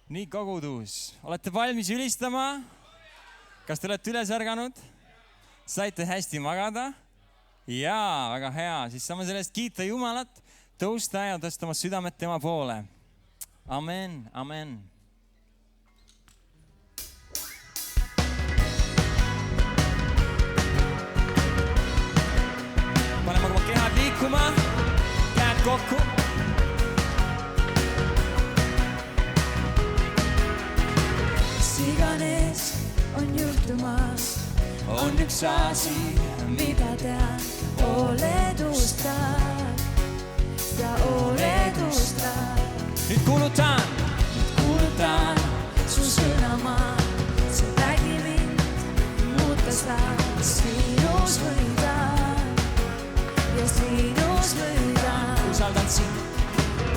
Nii kogudus, olete valmis ülistama? Kas te olete üles ärganud? Saite hästi magada? Jaa, väga hea. Siis saame sellest kiita Jumalat, tõusta ja tõsta oma südamet tema poole. Amen, amen. Paneme oma kehad liikuma, käed kokku. Iganes on juhtumas, on üks asi, mida tean, ooledustad, sa ooledustad. Nüüd kuulutan su sõnama, see räägi mind, muuta sa sinus võidan ja sinus võidan. Usaldan sind.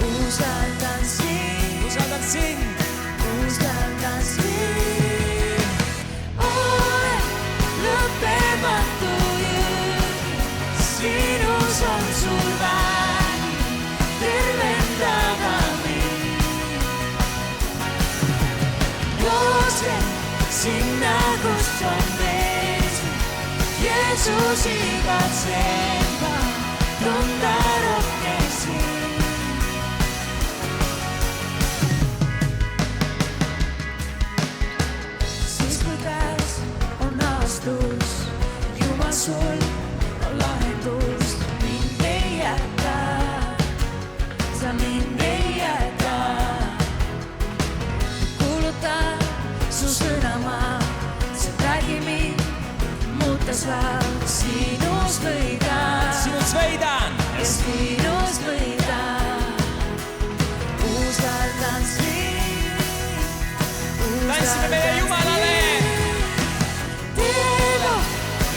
Usaldan sind. Usaldan sind. Usaldan sind. Olen lõppematu jõud, sinus on sul vägi, tervendada mind. Jooksen sinna, kus on vesi, Jeesus igatsen ma tunda rohkem sind. Jumal sul on lahendus, mind ei jäta, sa mind ei jäta. Kuulutan su sõnama, see räägi mind, muuta sa sinus võidan. Sinus võidan. Ja sinus võidan. Usaldan sind. Tanssime meie Jumalale.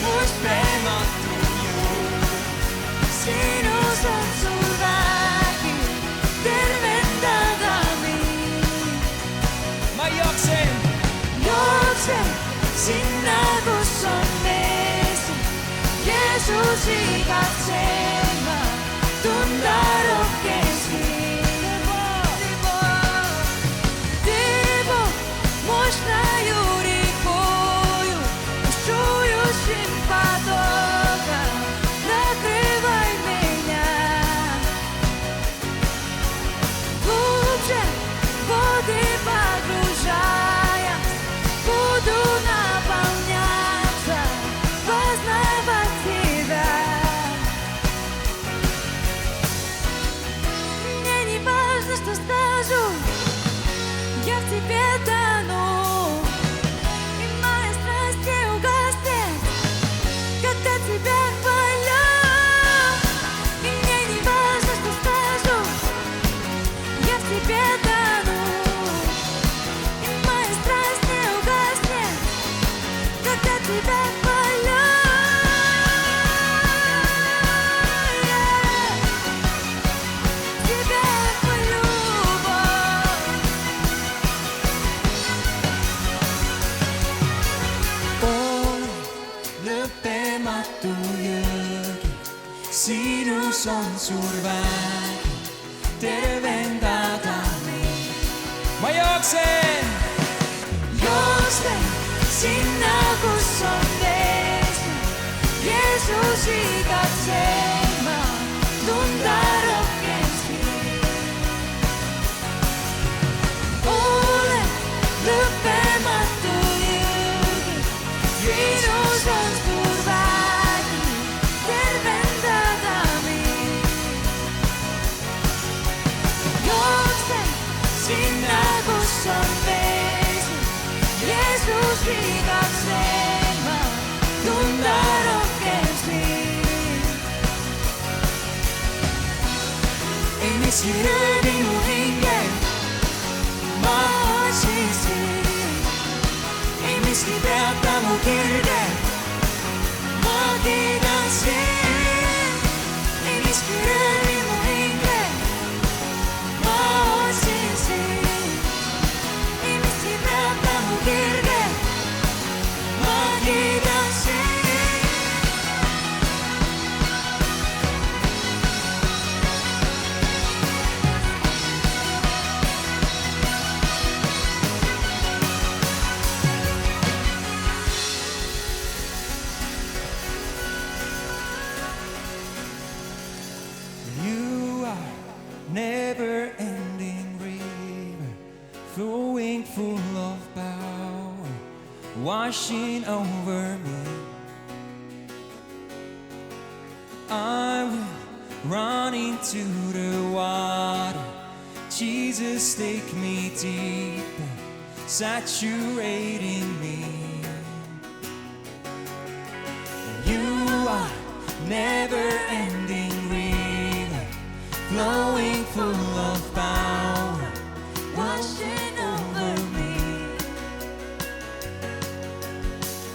Lõppematu jõud, sinus on sul vägi, tervendada mind. Ma jooksen sinna, kus on vesi, Jeesus igatsen ma tunda rohkem sind. Teebo, možda juuri koju, Padova, накрывай меня. Глубже воды погружая, буду наполняться, познавать тебя. Мне не важно, что скажу, я в тебе тону. Тебя хвалю, и мне не важно, что скажу, я в тебе тону, и моя страсть не угаснет, когда тебя хвалю. Тебя хвалю, lõppematu jõgi, sinus on suur vägi, tervendada mind. Ma jooksen sinna, kus on vesi, Jeesus igatsen ma tunda rohkem sind. Olen lõppematu jõgi, sinus on suur vägi, tervendada mind. Jooksen sinna, kus on vesi, Jeesus igatsen ma tunda rohkem sind. Ei miski röövi mu hingel, ma otsin sind. Ei miski peata mu kirge, ma kiidan sind. Ei miski röövi mu hingel, ma otsin sind. Ei miski peata mu kirge, ma kiidan sind. over me. I will run into the water. Jesus, take me deeper, saturating me. You are never-ending river, flowing full of power, washing over me.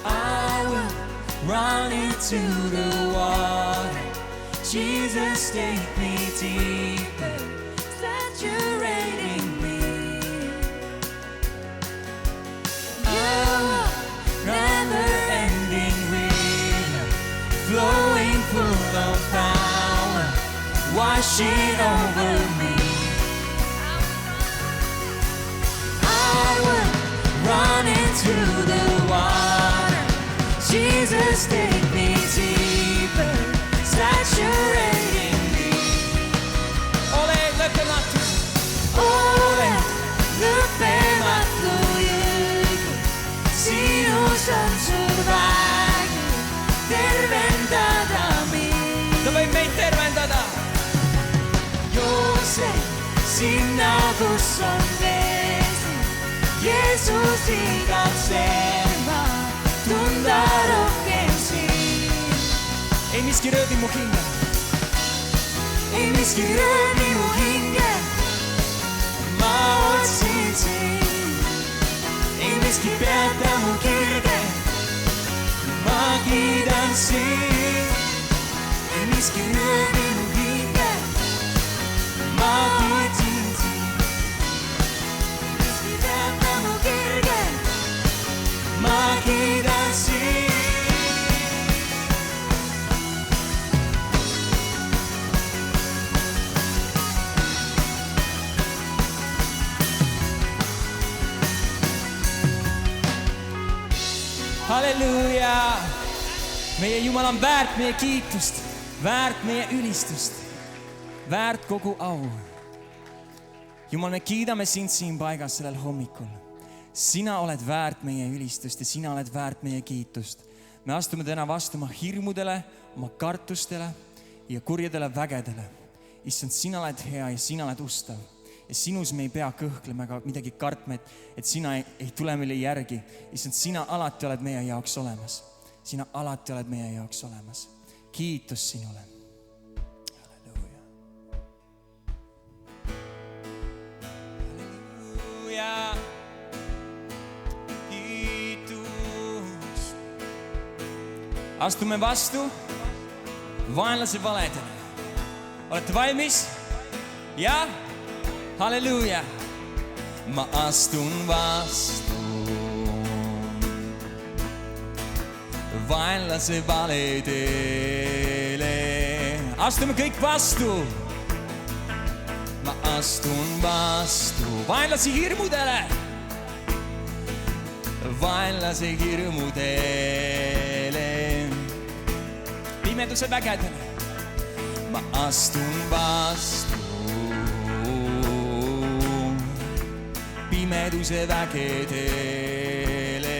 I will run into the water. Jesus, take me deeper, saturating me. You are never-ending river, flowing full of power, washing over me. I will run into the water. Jesus, take me deeper, saturating me. Ole, lõppematu. Ole, lõppematu jõud. Sinus on suur väg tervendada mind. Ta võib meid tervendada. Joose sinna, kus on veesi. Jeesus igatsema, tunda rohkem siin. Ei miski rööbi mu hinge. Ei miski rööbi mu hinge. Ma otsin sind. Ei miski peata mu kirge. Ma kiidan sind. Ei miski rööbi mu hinge. Ma kiitsin sind. Ei miski peata mu kirge. Ma kiidan sind. Halleluuja! Meie Jumal on väärt meie kiitust, väärt meie ülistust, väärt kogu au. Jumal, me kiidame sind siin paigas sellel hommikul. Sina oled väärt meie ülistust ja sina oled väärt meie kiitust. Me astume täna vastu oma hirmudele, oma kartustele ja kurjadele vägedele. Issand, sina oled hea ja sina oled ustav. Ja sinus me ei pea kõhklema ega midagi kartma, et sina ei tule meile järgi. Issand, sina alati oled meie jaoks olemas. Sina alati oled meie jaoks olemas. Kiitus sinule. Halleluuja. Halleluuja. Kiitus. Astume vastu vaenlase valedele. Olete valmis? Ja? Halleluuja! Ma astun vastu vaenlase valedele. Astume kõik vastu. Ma astun vastu vaenlase hirmudele. Vaenlase hirmudele. Pimeduse vägedele. Ma astun vastu pimeduse vägedele.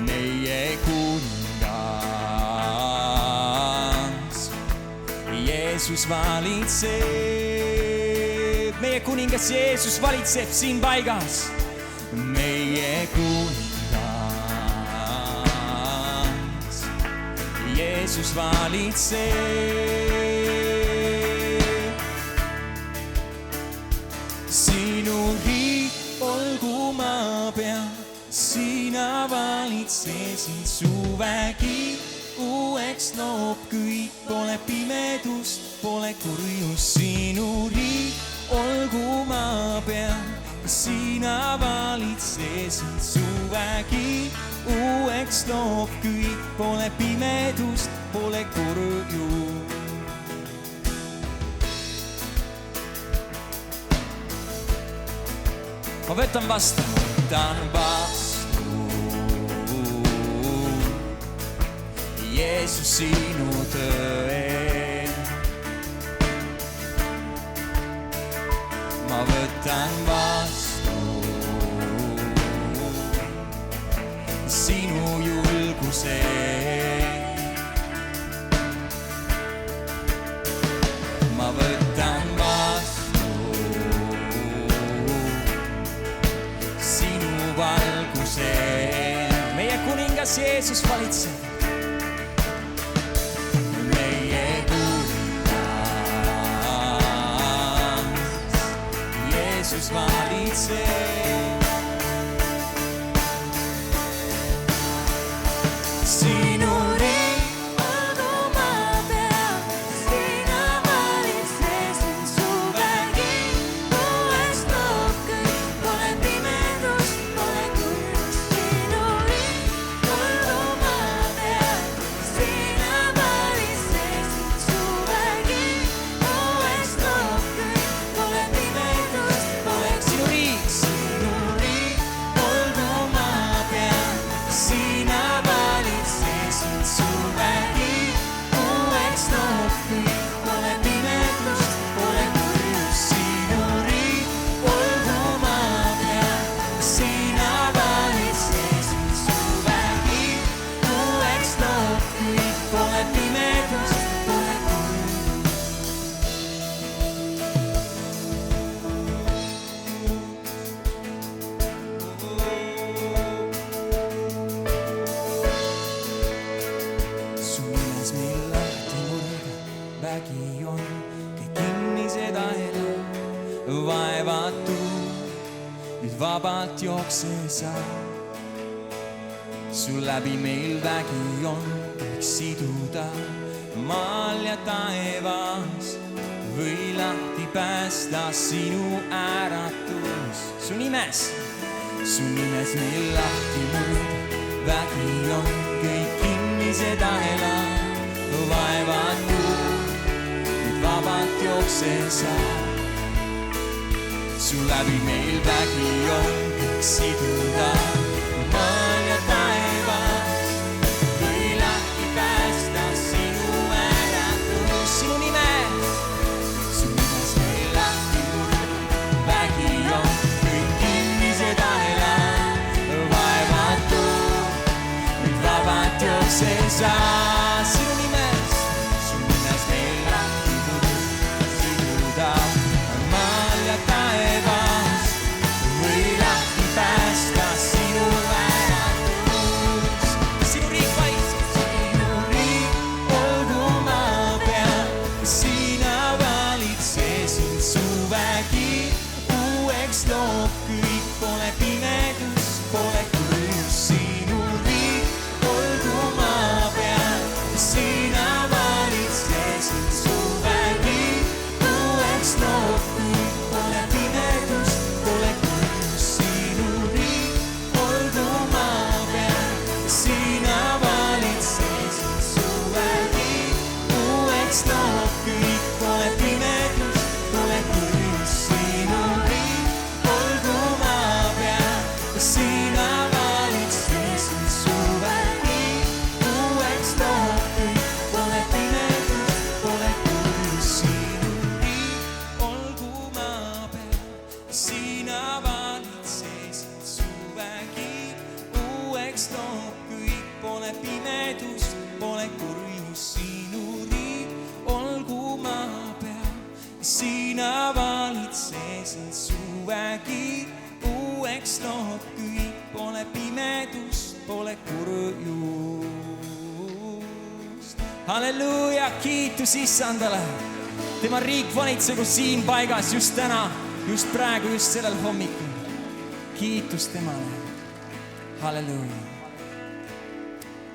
Meie kuningas Jeesus valitseb. Meie kuningas Jeesus valitseb siin paigas. Meie kuningas Jeesus valitseb. Sinu riik olgu maa peal, sina valitsesid suvägi. Uueks loob kõik, pole pimedust, pole kurjust. Sinu riik olgu maa peal, sina valitsesid suvägi. Uueks loob kõik, pole pimedust, pole kurjust. Ma võtan vastu Jeesus sinu tõe. Ma võtan vastu sinu julguse. Ma võtan vastu sinu valguse. Meie kuningas Jeesus valitseb. Meie kuningas Jeesus valitseb. Sinu riik olgu maa peal, sina valitsesid su vägi. Uueks loob kõik, pole pimedust, pole kurjust. Sinu riik olgu maa peal, sina valitsesid su vägi. Uueks loob kõik, pole pimedust, pole sinu riik olgu maa peal, sina valitsesid su vägi. Uueks loob kõik, pole pimedust, pole kurjust. Sinu riik olgu maa peal, sina valitsesid su vägi. Uueks loob kõik, pole pimedust, pole su nimes meil lahti murda vägi on, kõik kinnised aela vaevatud, nüüd vabalt jookse sa. Su läbi meil vägi on, kõik siduda maal ja taevas, või lahti päästa sinu äratus. Su nimes meil lahti murda vägi on, kõik kinnised aela vaevatud, nüüd vabalt jookse sa. Su läbi meil vägi on, kõik siduda maal ja taevas, või lahti päästa sinu äratus. Sinu nimes meil lahti murda vägi on, kõik kinnised aela vaevatud, nüüd vabalt jookse sa. Sinu nimes meil lahti murda siduda maal ja taevas, või lahti päästa sinu äratus. Sinu riik olgu maa peal, sina valitsesid su vägi. Uueks loob kõik, pole pimedust, pole kurjust. Sinu riik olgu maa peal, sina valitsesid su vägi. Uueks loob kõik, pole pimedust, pole kurjust. Sinu riik olgu maa peal, sina valitsesid su vägi. Uueks loob kõik, pole pimedust, pole kurjust. Sinu riik olgu maa peal, sina valitsesid su vägi. Uueks loob kõik, pole pimedust, pole kurjust. Sinu riik olgu maa peal, sina valitsesid su vägi. Uueks loob kõik, pole pimedust, pole kurjust. Sinu riik olgu maa peal, sina valitsesid su vägi. Uueks loob kõik, pole pimedust, pole kurjust. Halleluuja, kiitus Issandale. Tema riik valitsegu siin paigas just täna, just praegu, just sellel hommikul. Kiitus temale. Halleluuja.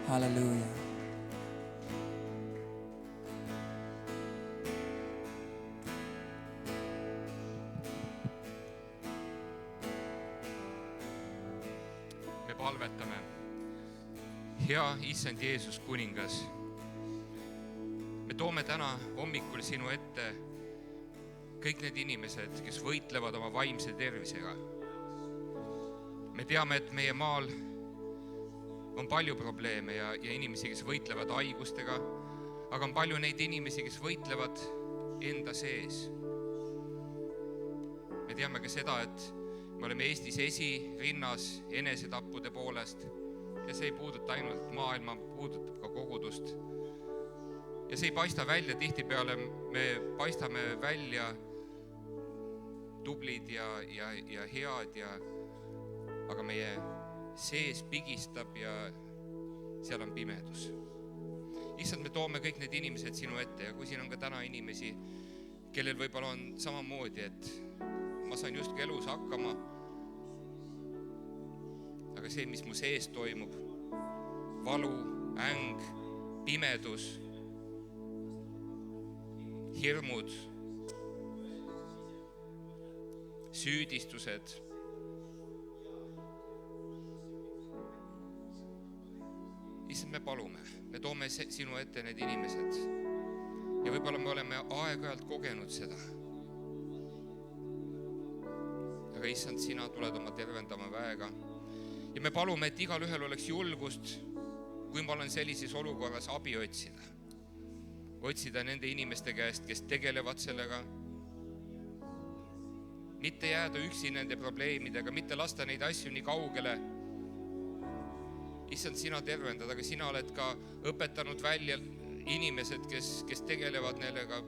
Halleluuja. Me palvetame. Hea Issand Jeesus kuningas, me toome täna hommikul sinu ette kõik need inimesed, kes võitlevad oma vaimse tervisega. Me teame, et meie maal on palju probleeme ja inimesi, kes võitlevad haigustega, aga on palju neid inimesi, kes võitlevad enda sees. Me teame ka seda, et me oleme Eestis esirinnas enesetappude poolest ja see ei puuduta ainult maailma, puudutab ka kogudust. Ja see ei paista välja, tihtipeale me paistame välja tublid ja head, aga meie sees pigistab ja seal on pimedus. Issand, me toome kõik need inimesed sinu ette ja kui siin on ka täna inimesi, kellel võib-olla on samamoodi, et ma sain just elus hakkama, aga see, mis mu sees toimub, valu, äng, pimedus, hirmud, süüdistused, issand, me palume, me toome sinu ette need inimesed ja võib-olla me oleme aeg-ajalt kogenud seda. Aga issand, sina tuled oma tervendama väega ja me palume, et igal ühel oleks julgust, kui ma olen sellises olukorras, abi otsida. Otsida nende inimeste käest, kes tegelevad sellega, mitte jääda üksi nende probleemidega, mitte lasta neid asju nii kaugele. Issand, sina tervendad, aga sina oled ka õpetanud välja inimesed, kes tegelevad nelega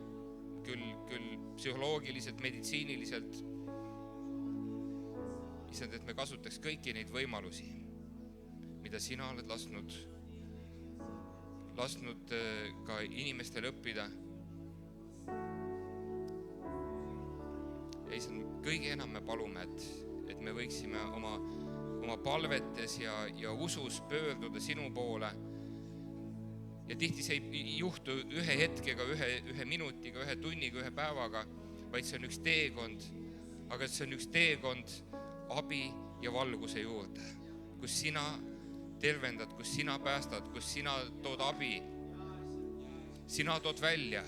küll psühholoogiliselt, meditsiiniliselt. Issand, et me kasutaks kõiki neid võimalusi, mida sina oled lasknud ka inimestel õppida. Ja issand, kõige enam me palume, et me võiksime oma palvetes ja usus pöörduda sinu poole. Ja tihti see ei juhtu ühe hetkega, ühe minutiga, ühe tunniga, ühe päevaga, vaid see on üks teekond, aga see on üks teekond abi ja valguse juurde, kus sina tervendad, kus sina päästad, kus sina tood abi, sina tood välja.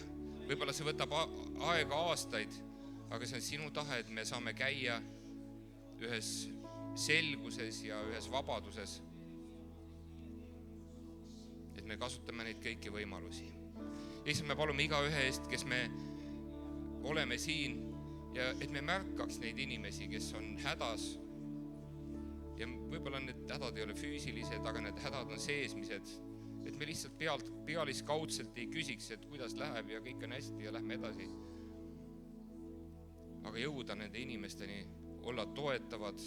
Võib-olla see võtab aega aastaid, aga see on sinu tahe, et me saame käia ühes selguses ja ühes vabaduses, et me kasutame neid kõiki võimalusi. Issand, me palume iga ühe eest, kes me oleme siin ja et me märkaks neid inimesi, kes on hädas ja võib-olla need hädad ei ole füüsilised, aga need hädad on seesmised, et me lihtsalt pealiskaudselt ei küsiks, et kuidas läheb ja kõik on hästi ja lähme edasi, aga jõuda nende inimesteni, olla toetavad,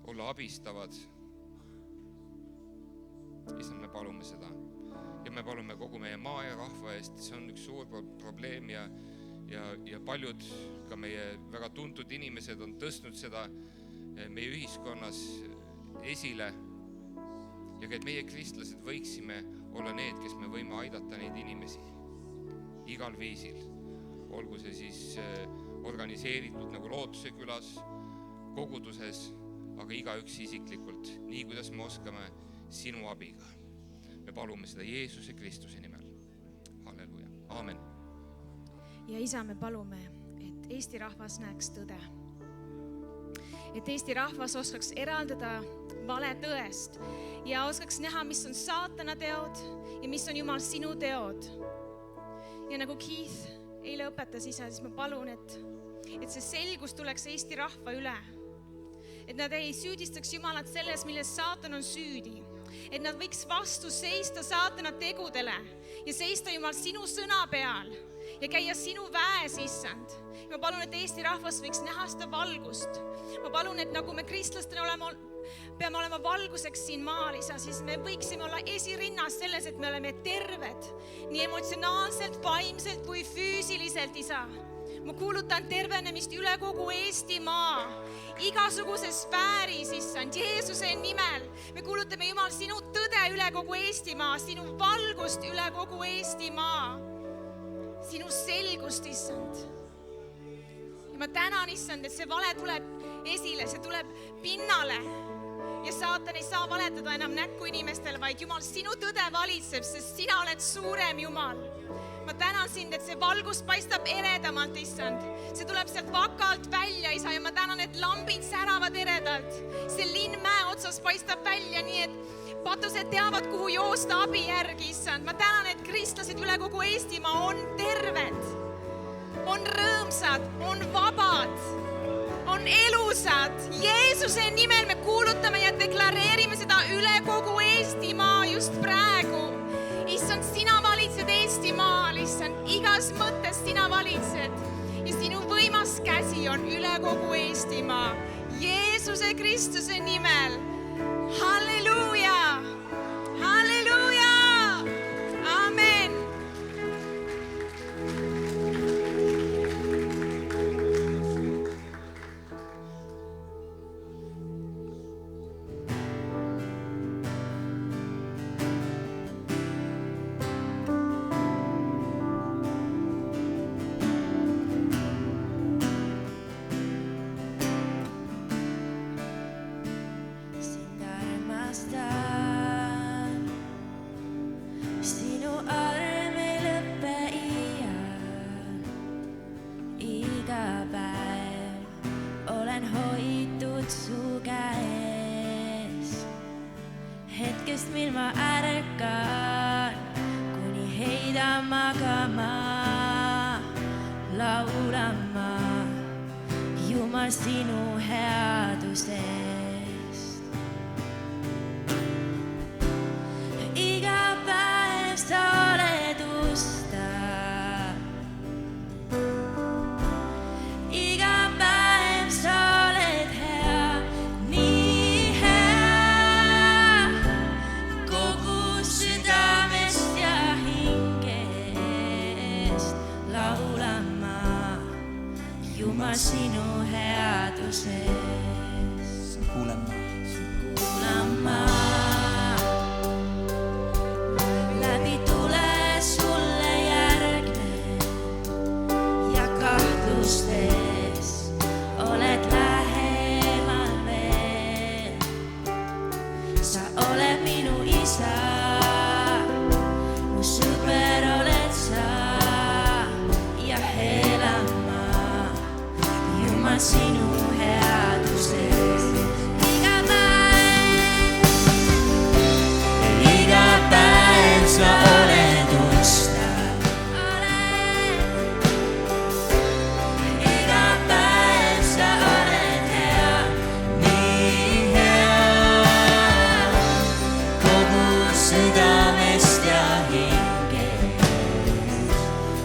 olla abistavad. Issand, me palume seda ja me palume kogu meie maa ja rahva eest, see on üks suur probleem ja paljud ka meie väga tuntud inimesed on tõstnud seda meie ühiskonnas esile ja et meie kristlased võiksime olla need, kes me võime aidata neid inimesi igal viisil, olgu see siis organiseeritud nagu Lootuse külas, koguduses, aga igaüks isiklikult, nii kuidas me oskame sinu abiga. Me palume seda Jeesuse Kristuse nimel. Halleluja. Aamen. Ja isa, me palume, et Eesti rahvas näeks tõde. Et Eesti rahvas oskaks eraldada vale tõest ja oskaks näha, mis on saatana teod ja mis on Jumal sinu teod. Ja nagu Keith eile õpetas isa, siis ma palun, et see selgus tuleks Eesti rahva üle. Et nad ei süüdistaks Jumalat selles, milles saatan on süüdi. Et nad võiks vastu seista saatana tegudele ja seista Jumal sinu sõna peal ja käia sinu väes, issand. Ma palun, et Eesti rahvas võiks näha seda valgust. Ma palun, et nagu me kristlastena peame olema valguseks siin maal, isa, siis me võiksime olla esirinnas selles, et me oleme terved nii emotsionaalselt, vaimselt kui füüsiliselt, isa. Ma kuulutan tervenemist üle kogu Eestimaa, igasuguses sfääris, issand, Jeesuse nimel. Me kuulutame, Jumal, sinu tõde üle kogu Eestimaa, sinu valgust üle kogu Eestimaa, sinu selgust, issand. Ja ma tänan, issand, et see vale tuleb esile, see tuleb pinnale ja saatan ei saa valetada enam näkku inimestel, vaid Jumal, sinu tõde valitseb, sest sina oled suurem, Jumal. Ma tänan sind, et see valgus paistab eredamalt, issand. See tuleb sealt vakalt välja, isa, ja ma tänan, et lambid säravad eredalt. See linn mäe otsas paistab välja, nii et patused teavad, kuhu joosta abi järgi, issand. Ma tänan, et kristlased üle kogu Eestimaa on terved, on rõõmsad, on vabad, on on elusad. Jeesuse nimel me kuulutame ja deklareerime seda üle kogu Eestimaa just praegu. Issand, sina valitsed Eestimaal, issand, igas mõttes sina valitsed ja sinu võimas käsi on üle kogu Eestimaa. Jeesuse Kristuse nimel. Halleluuja! Halleluuja! Amen! Sind armastan, sinu arm ei lõppe iial. Iga päev olen hoitud su käes. Hetkest, mil ma ärkan, kuni heidan magama, laulan ma Jumal sinu headusest. Iga päev sa oled ustav. Iga päev sa oled hea, nii hea. Kogu südamest ja hingest laulan ma Jumal sinu headusest. kuulen ma. Kuulan ma läbi tule sulle järgnen ja kahtlustes oled lähemal veel. Sa oled minu isa, mu sõber oled sa ja elan ma Jumal sinu headusest. Iga päev sa oled ustav. Iga päev sa oled hea, nii hea. Kogu südamest ja hingest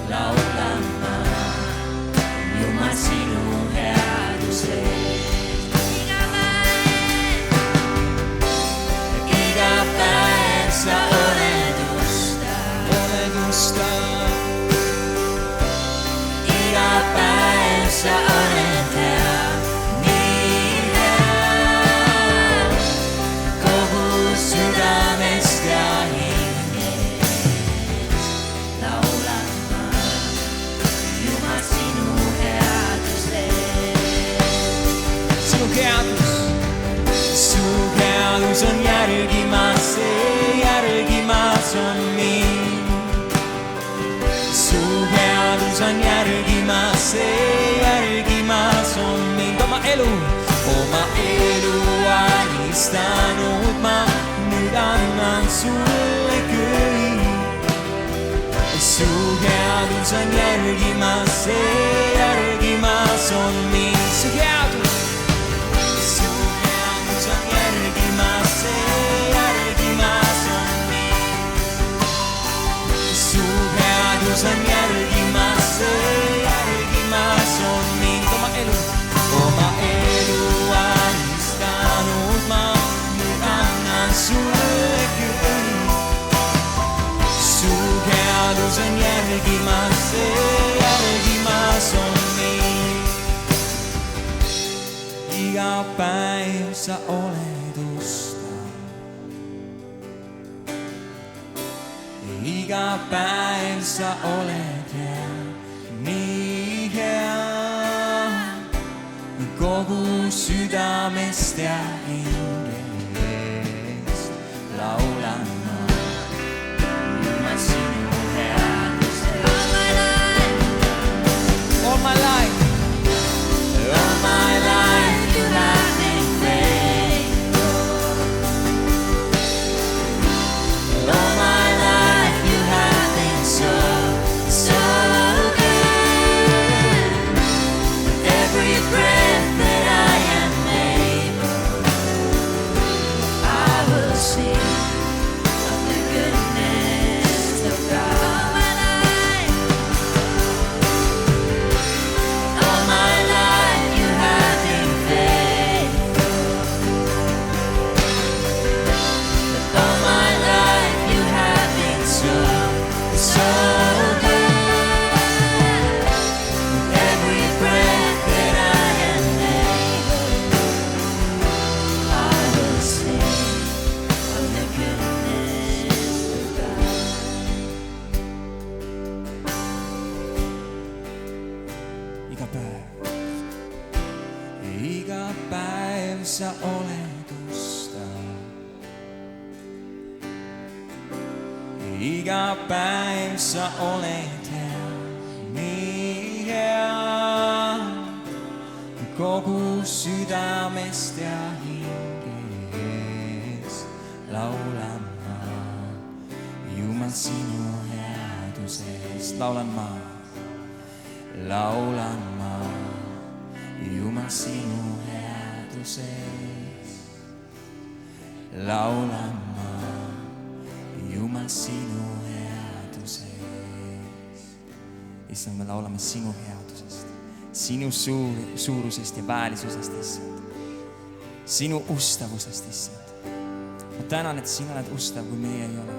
laulan ma Jumal sinu headusest. Iga päev sa oled ustav. Iga päev sa oled hea, nii hea. Kogu südamest ja hingest laulan ma Jumal sinu headusest. Su headus on järgimas on mind. Su headus on järgimas on mind. Oma elu alistanud ma, nüüd annan sulle kõik. Su headus on järgimas on mind. Su headus on järgimas on mind. Su headus on järgimas on mind. Oma elu alistanud ma, nüüd annan sulle kõik. Su headus on järgimas on mind. Iga päev sa oled ustav. Iga päev sa oled hea, nii hea. Kogu südamest ja hingest laulan ma Jumal sinu headusest. All my life you have been faithful. All my life you have been so good. With every breath that I iga päev sa oled hea, nii hea. Kogu südamest ja hingest laulan ma Jumal sinu headusest. Laulan ma Jumal sinu headusest. Laulan ma Jumal sinu headusest. Issand, me laulame sinu headusest, sinu suurusest ja väärilisusest, Issand. Sinu ustavusest, Issand. Ma tänan, et sina oled ustav, kui meie ei ole.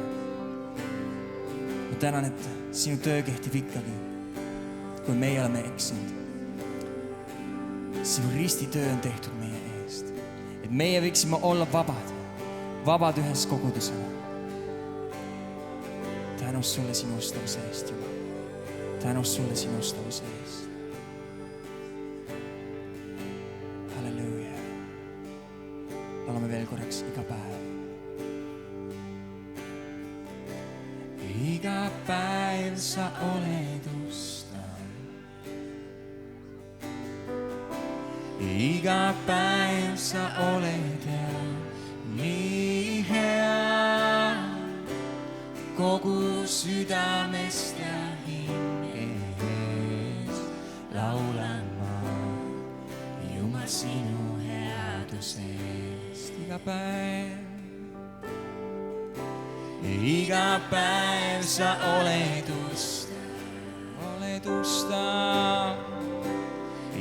Ma tänan, et sinu töö kehtib ikkagi, kui meie oleme eksinud. Sinu ristitöö on tehtud meie eest, et meie võiksime olla vabad ühes kogudusena. Tänus sulle sinu ustavuse eest, Jumal. Tänus sulle sinu ustavuse eest. Halleluuja. Laulame veel korraks iga päev. Iga päev sa oled ustav. Iga päev sa oled hea, nii hea. Kogu südamest ja hingest laulan ma Jumal sinu headusest. Iga päev sa oled ustav.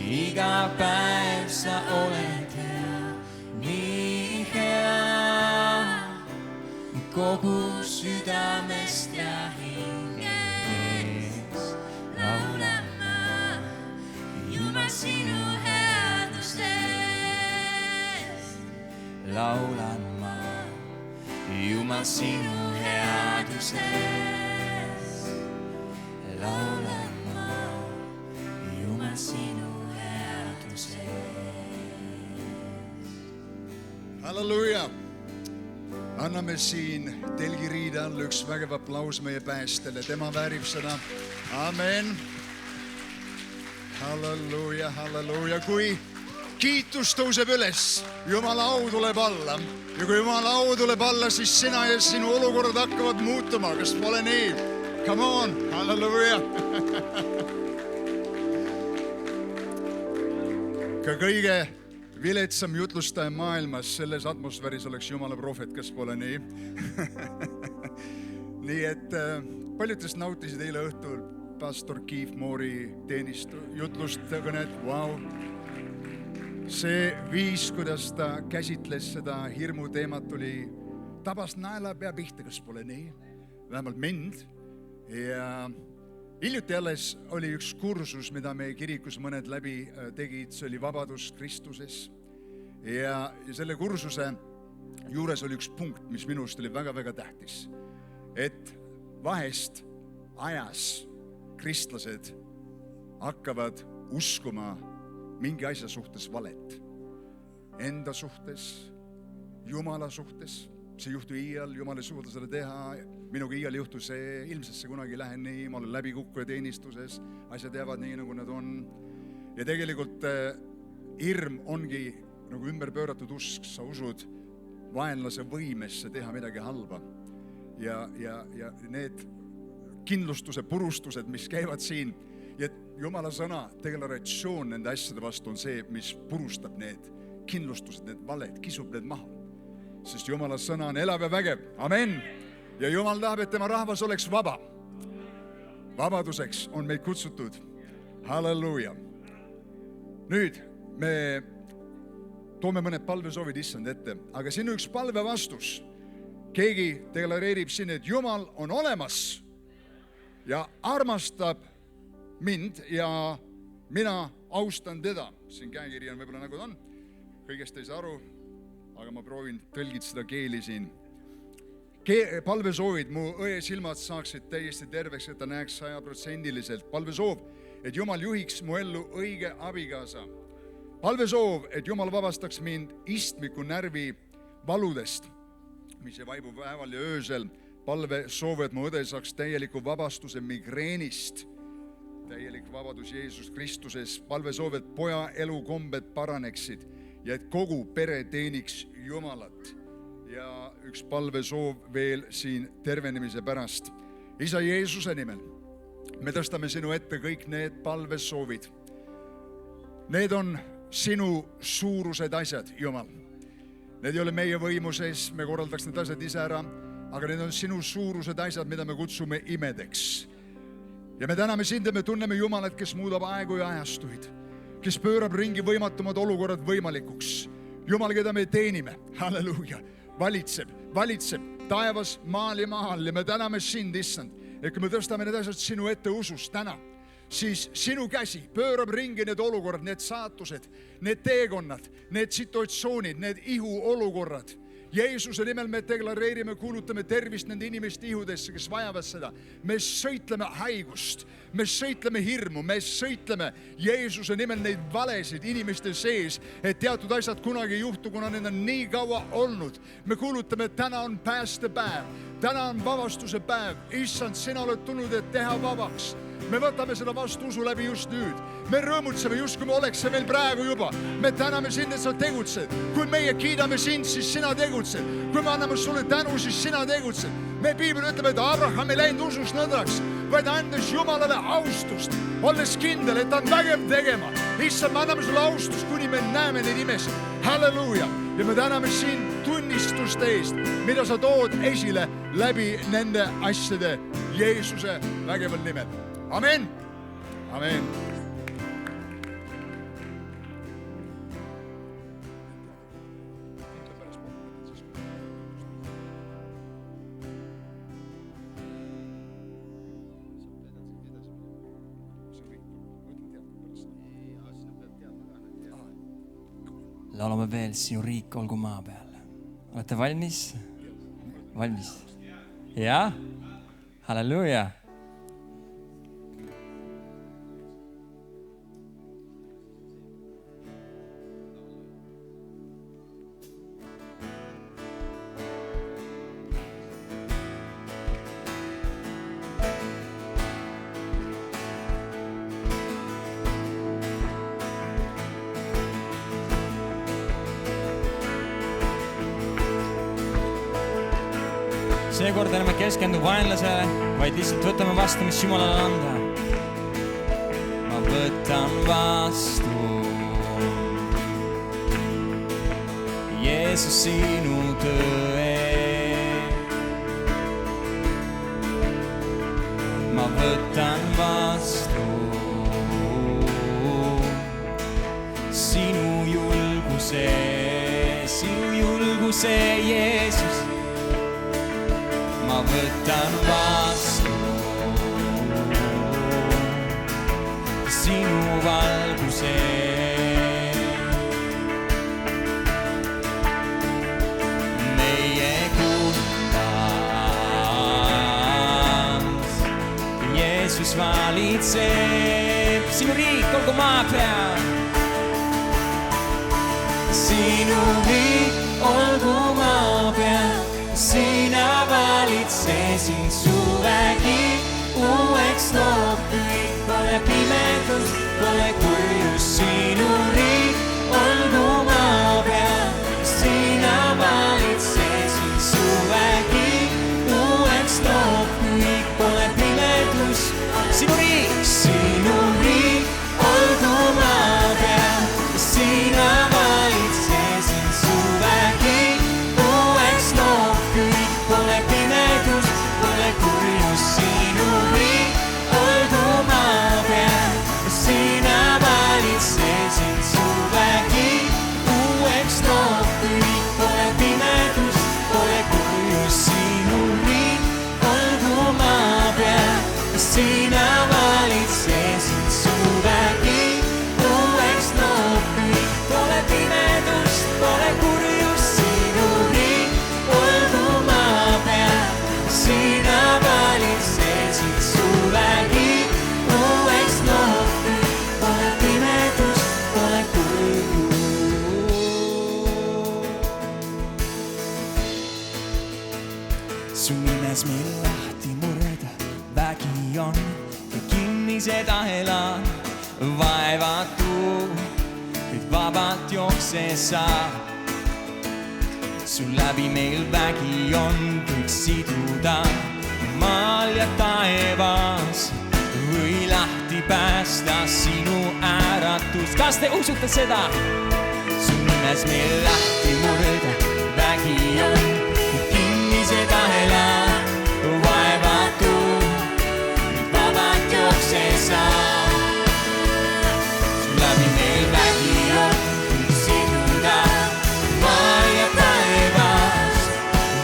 Iga päev sa oled hea, nii hea. Kogu südamest ja hingest laulan ma Jumal sinu headusest. Laulan ma Jumal sinu headusest. Laulan ma Jumal sinu headusest. Halleluuja! Anname siin telgiriide all üks vägev aplaus meie päästele. Tema väärib seda. Amen. Halleluuja, halleluuja. Kui kiitus tõuseb üles, Jumala au tuleb alla. Ja kui Jumala au tuleb alla, siis sina ja sinu olukorrad hakkavad muutuma. Kas pole nii? Come on, halleluuja. Ka kõige viletsam jutlustaja maailmas selles atmosfääris oleks Jumala prohvet, kas pole nii? Nii et paljudest nautisid eile õhtul pastor Keith Moore'i jutlust kõnet. Wow. See viis, kuidas ta käsitles seda hirmu teemat, tabas naela pea pihta, kas pole nii? Vähemalt mind. Ja hiljuti alles oli üks kursus, mida meie kirikus mõned läbi tegid, see oli Vabadus Kristuses. Ja selle kursuse juures oli üks punkt, mis minust oli väga-väga tähtis. Et vahest ajas kristlased hakkavad uskuma mingi asja suhtes valet. Enda suhtes, Jumala suhtes. See juhtu iial, Jumal ei suuda seda teha. Minuga iial juhtu see, ilmselt see kunagi ei lähe nii, ma olen läbikukkuja teenistuses, asjad jäävad nii, nagu nad on. Ja tegelikult hirm ongi nagu ümber pööratud usk, sa usud vaenlase võimesse teha midagi halba. Ja need kindlustuse purustused, mis käivad siin, ja Jumala sõna, deklaratsioon nende asjade vastu on see, mis purustab need kindlustused, need valed, kisub need maha. Sest Jumala sõna on elav ja vägev. Amen! Ja Jumal tahab, et tema rahvas oleks vaba. Vabaduseks on meid kutsutud. Halleluuja! Nüüd me toome mõned palvesoovid issand ette, aga siin on üks palve vastus. Keegi deklareerib siin, et Jumal on olemas ja armastab mind ja mina austan teda. Siin käekiri on võib-olla nagu ta on. Kõigest ei saa aru, aga ma proovin tõlgida seda keeli siin. Palvesoovid, mu õe silmad saaksid täiesti terveks, et ta näeks 100%. Palvesoov, et Jumal juhiks mu ellu õige abikaasa. Palvesoov, et Jumal vabastaks mind istmiku närvi valudest, mis ei vaibu päeval ja öösel, palve soove, et mu õde saaks täieliku vabastuse migreenist. Täielik vabadus Jeesus Kristuses. Palve soove, et poja elukombed paraneksid ja et kogu pere teeniks Jumalat. Ja üks palve soov veel siin tervenemise pärast. Isa Jeesuse nimel me tõstame sinu ette kõik need palvesoovid. Need on sinu suurused asjad, Jumal. Need ei ole meie võimu sees, me korraldaks need asjad ise ära, aga need on sinu suurused asjad, mida me kutsume imedeks. Ja me täname sind ja me tunneme Jumalat, kes muudab aegu ja ajastuid, kes pöörab ringi võimatumad olukorrad võimalikuks. Jumal, keda me teenime, halleluuja, valitseb taevas, maal ja maal ja me täname sind, issand, et kui me tõstame need asjad sinu ette usus täna, siis sinu käsi pöörab ringi need olukorrad, need saatused, need teekonnad, need situatsioonid, need ihuolukorrad. Jeesuse nimel me deklareerime, kuulutame tervist nende inimeste ihudesse, kes vajavad seda. Me sõitleme haigust, me sõitleme hirmu, me sõitleme Jeesuse nimel neid valesid inimeste sees, et teatud asjad kunagi ei juhtu, kuna need on nii kaua olnud. Me kuulutame, et täna on päästepäev, täna on vabastuse päev. Issand, sina oled tulnud, et teha vabaks. Me võtame seda vastu usu läbi just nüüd. Me rõõmutseme just, kui me oleks see meil praegu juba. Me täname sind, et sa tegutsed. Kui meie kiidame sind, siis sina tegutsed. Kui me anname sulle tänu, siis sina tegutsed. Me Piibel ütleme, et Abraham ei läinud usust nõdraks, vaid andes Jumalale austust, olles kindel, et ta on vägev tegema. Issand, me anname sulle austust, kuni me näeme neid imesid. Halleluuja! Ja me täname sind tunnistuste eest, mida sa tood esile läbi nende asjade Jeesuse vägeval nimel. Amen. Amen. Laulame veel sinu riik olgu maa peal. Olete valmis? Valmis? Ja? Halleluuja! Seekord ärme keskendu vaenlasele, vaid lihtsalt võtame vastu, mis Jumalale anda. Ma võtan vastu Jeesus sinu tõe. Ma võtan vastu sinu julguse, Jeesus. Ma võtan vastu sinu valguse. Meie kuningas Jeesus valitseb, sinu riik olgu maa peal. Sinu riik olgu maa peal. Sina valitsesid suvägi, uueks loob kõik, pole pimedus, pole kurjus. Sinu riik olgu maa peal, sina valitsesid suvägi, uueks loob kõik, pole pimedus. Sinu riik olgu maa peal, sina valitsesid suvägi, uueks loob kõik, pole pimedus, pole kurjus. Sinu riik olgu maa peal, sina su nimes meil lahti murda vägi on ja kinnised ahelad vaevatu, kuid vabalt jookses sa. Sul läbi meil vägi on kõik siduda maal ja taevas või lahti päästa sinu äratus. Kas te usute seda? Su nimes meil lahti murda vägi on kinnised ahelad vaevatu, nüüd vabalt jookses sa. Sul läbi meil vägi on kõik siduda maal ja taevas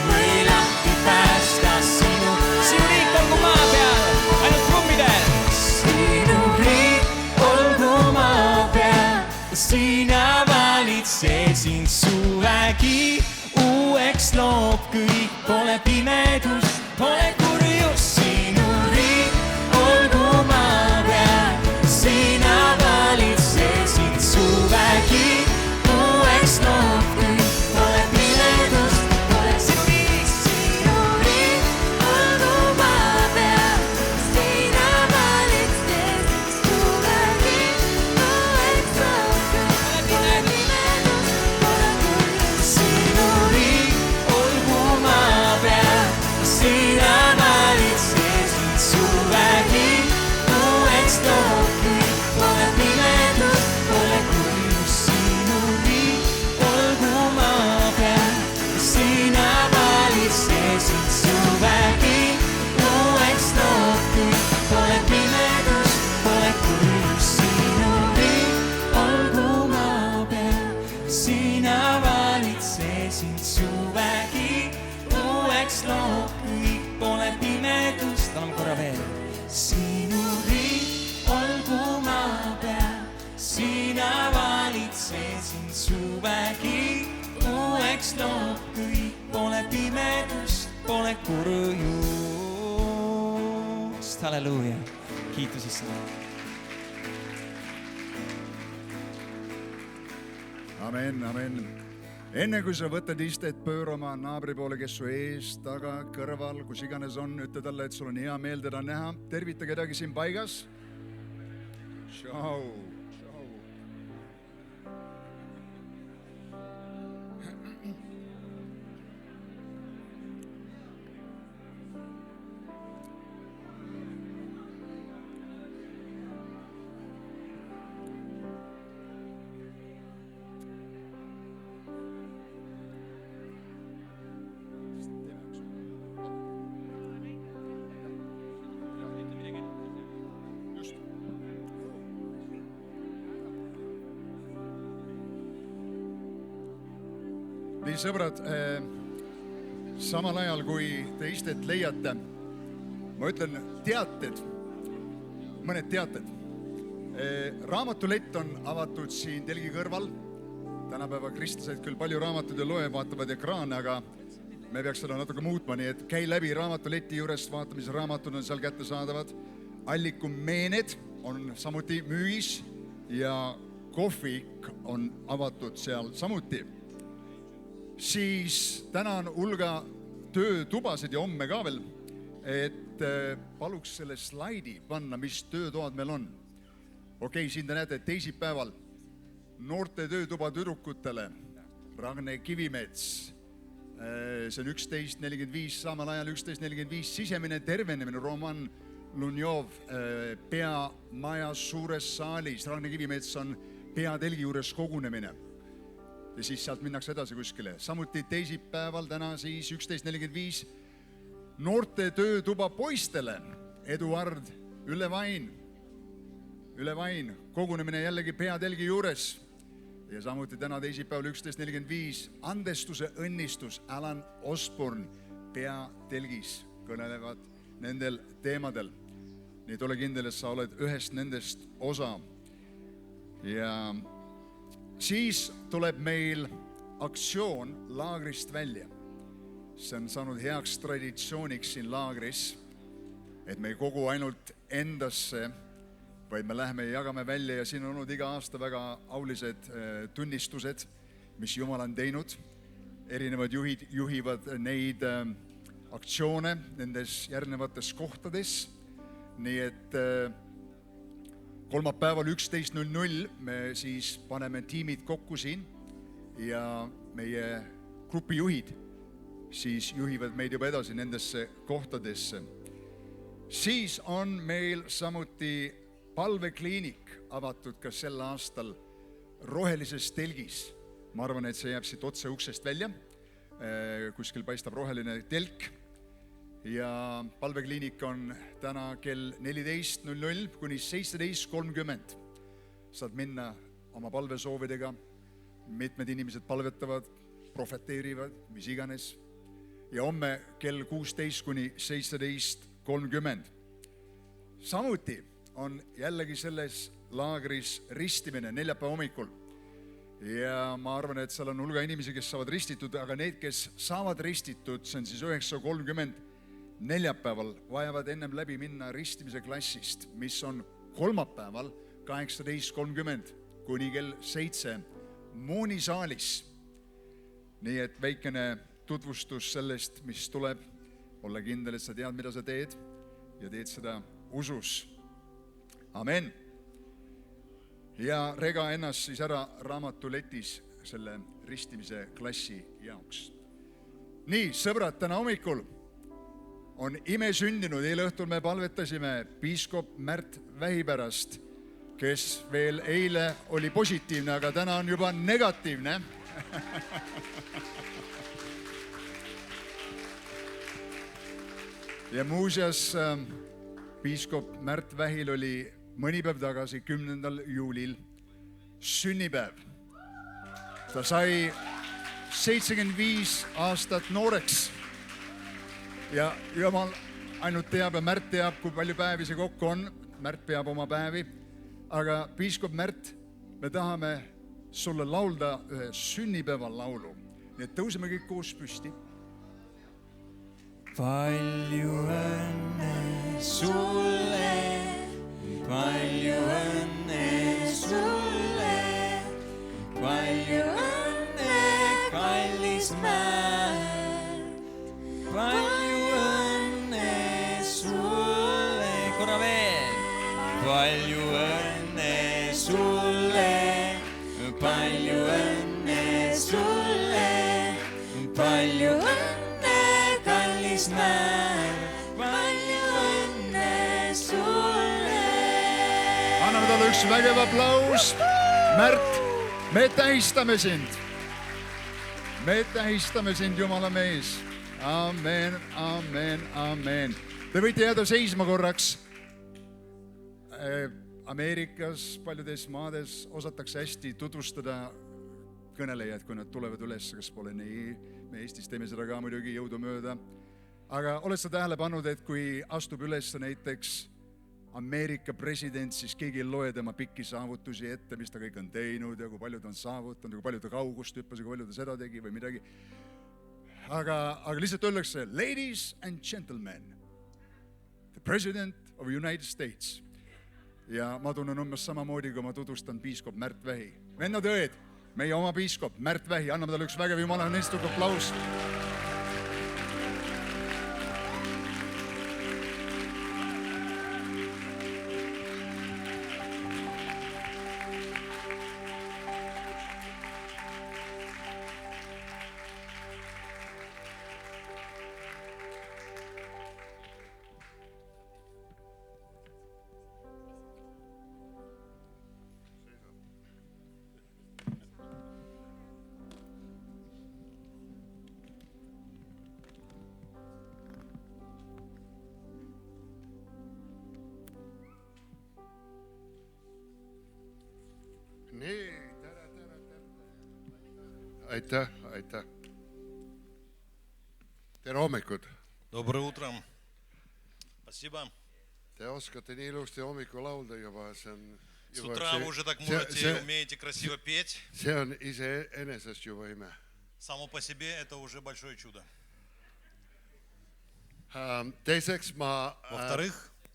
või lahti päästa sinu riik olgu maa peal, ainult trummidel. Sinu riik olgu maa peal, sina valitsesid su vägi uueks loob kõik, pole pimedust, pole kurjus. Sinu riik olgu maa peal, sina valitsesid su vägi uueks loob kõik, pole pimedust, pole sinu riik. Sinu riik olgu maa peal, sina valitsesid su vägi uueks loob kõik, pole pimedust, pole kurjus. Sinu riik olgu maa peal, sina valitsesid su vägi uueks loob kõik, pole pimedust, pole kurjus. Sinu riik olgu maa peal, sina valitsesid su vägi uueks loob kõik, pole pimedust, pole kurjus. Sinu riik olgu maa peal, sina valitsesid su vägi uueks loob kõik, pole pimedust. Anname korra veel. Sinu riik olgu maa peal, sina valitsesid su vägi uueks loob kõik, pole pimedust, pole kurjust. Halleluuja, kiitus Issandale. Amen, amen. Enne kui sa võtad istet, pööra oma naabri poole, kes su ees, taga, kõrval, kus iganes on, ütle talle, et sul on hea meel teda näha. Tervita kedagi siin paigas. Tšau. Nii sõbrad, samal ajal kui te istet leiate, ma ütlen teated, mõned teated. Raamatulett on avatud siin telgi kõrval. Tänapäeva kristlased küll palju raamatud ei loe, vaatavad ekraane, aga me peaks seda natuke muutma, nii et käi läbi raamatuleti juurest, vaata, mis raamatud on seal kättesaadavad. Allikum meened on samuti müügis ja kohvik on avatud seal samuti. Siis täna on hulga töötubasid ja homme ka veel, et paluks selle slaidi panna, mis töötoad meil on. Okei, siin te näete teisipäeval noorte töötuba tüdrukutele, Ragne Kivimets, see on 11.45, samal ajal 11.45, sisemine tervenemine, Roman Lunjov, peamaja suures saalis, Ragne Kivimets on peatelgi juures kogunemine. Ja siis sealt minnakse edasi kuskile. Samuti teisipäeval täna siis 11.45 noorte töötuba poistele, Eduard Ülevain, kogunemine jällegi peatelgi juures. Ja samuti täna teisipäeval 11.45 andestuse õnnistus, Alan Osborne peatelgis kõnelevad nendel teemadel. Nii et ole kindel, et sa oled ühest nendest osa. Ja siis tuleb meil aktsioon laagrist välja. See on saanud heaks traditsiooniks siin laagris, et me ei kogu ainult endasse, vaid me läheme ja jagame välja ja siin on olnud iga aasta väga aulised tunnistused, mis Jumal on teinud. Erinevad juhid juhivad neid aktsioone nendes järgnevates kohtades. Nii et kolmapäeval 11:00 me siis paneme tiimid kokku siin ja meie grupijuhid siis juhivad meid juba edasi nendesse kohtadesse. Siis on meil samuti palvekliinik avatud ka sel aastal rohelises telgis. Ma arvan, et see jääb siit otse uksest välja. Kuskil paistab roheline telk. Ja palvekliinik on täna kell 14:00 kuni 17:30. Saad minna oma palvesoovidega. Mitmed inimesed palvetavad, profeteerivad, mis iganes. Ja homme kell 16 kuni 17:30. Samuti on jällegi selles laagris ristimine neljapäeva hommikul. Ja ma arvan, et seal on hulga inimesi, kes saavad ristitud, aga need, kes saavad ristitud, see on siis 9:30 neljapäeval, vajavad ennem läbi minna ristimise klassist, mis on kolmapäeval 18:30 kuni kell 7 moonisaalis. Nii et väikene tutvustus sellest, mis tuleb. Olla kindel, et sa tead, mida sa teed ja teed seda usus. Amen. Ja rega ennast siis ära raamatuletis selle ristimise klassi jaoks. Nii, sõbrad, täna hommikul on ime sündinud. Eile õhtul me palvetasime piiskop Märt Vähi pärast, kes veel eile oli positiivne, aga täna on juba negatiivne. Ja muuseas, piiskop Märt Vähil oli mõni päev tagasi, 10. juulil sünnipäev. Ta sai 75 aastat nooreks. Ja Jumal ainult teab ja Märt teab, kui palju päevi see kokku on. Märt peab oma päevi. Aga piiskop Märt, me tahame sulle laulda ühe sünnipäeva laulu. Nii et tõuseme kõik koos püsti. Palju õnne sulle, palju õnne sulle, palju õnne, kallis Märt. Palju õnne sulle, korra veel. Palju õnne sulle, palju õnne sulle, palju õnne, kallis Märt. Palju õnne sulle. Anname talle üks vägev aplaus. Märt, me tähistame sind. Me tähistame sind, Jumala mees. Amen, amen, amen. Te võite jääda seisma korraks. Ameerikas, paljudes maades osatakse hästi tutvustada kõnelejad, kui nad tulevad üles, kas pole nii. Me Eestis teeme seda ka muidugi jõudumööda. Aga oled sa tähele pannud, et kui astub üles näiteks Ameerika president, siis keegi ei loe tema pikki saavutusi ette, mis ta kõik on teinud ja kui palju ta on saavutanud, kui palju ta kaugust hüppas ja kui palju ta seda tegi või midagi. Aga lihtsalt öeldakse, ladies and gentlemen, the president of the United States. Ja ma tunnen umbes samamoodi, kui ma tutvustan piiskop Märt Vähi. Vennad ja õed, meie oma piiskop Märt Vähi, anname talle üks vägev Jumala õnnistuslik aplaus. Nii, aitäh. Tere hommikut. Доброе утро. Спасибо. Te oskate nii ilusti hommikul laulda juba. С утра вы уже так можете и умеете красиво петь. See on iseenesest juba ime. Само по себе это уже большое чудо. Teiseks Во-вторых,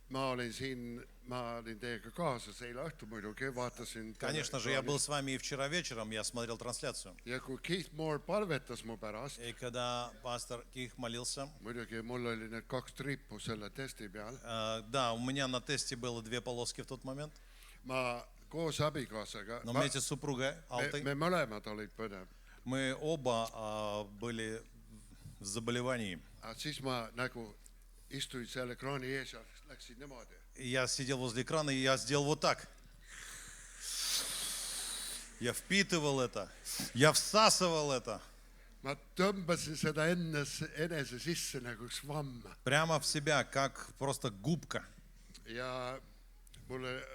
ma olin siin ma olin teiega kaasas eile õhtul muidugi, vaatasin. Конечно же, я был с вами и вчера вечером, я смотрел трансляцию. Ja kui Keith Moore palvetas mu pärast, И когда пастор Ких молился, muidugi mul oli need 2 triipu selle testi peal. да, у меня на тесте было 2 полоски в тот момент, Ma koos abikaasaga, но вместе с супругой Алтой me mõlemad olid põnev. мы оба были в заболевании. Aga siis ma nagu istuin seal ekraani ees ja läksin niimoodi. И я сидел возле экрана, и я сделал вот так. Я впитывал это, я всасывал это. Ma tõmbasin seda enese sisse nagu üks vamm. Прямо в себя, как просто губка. Ja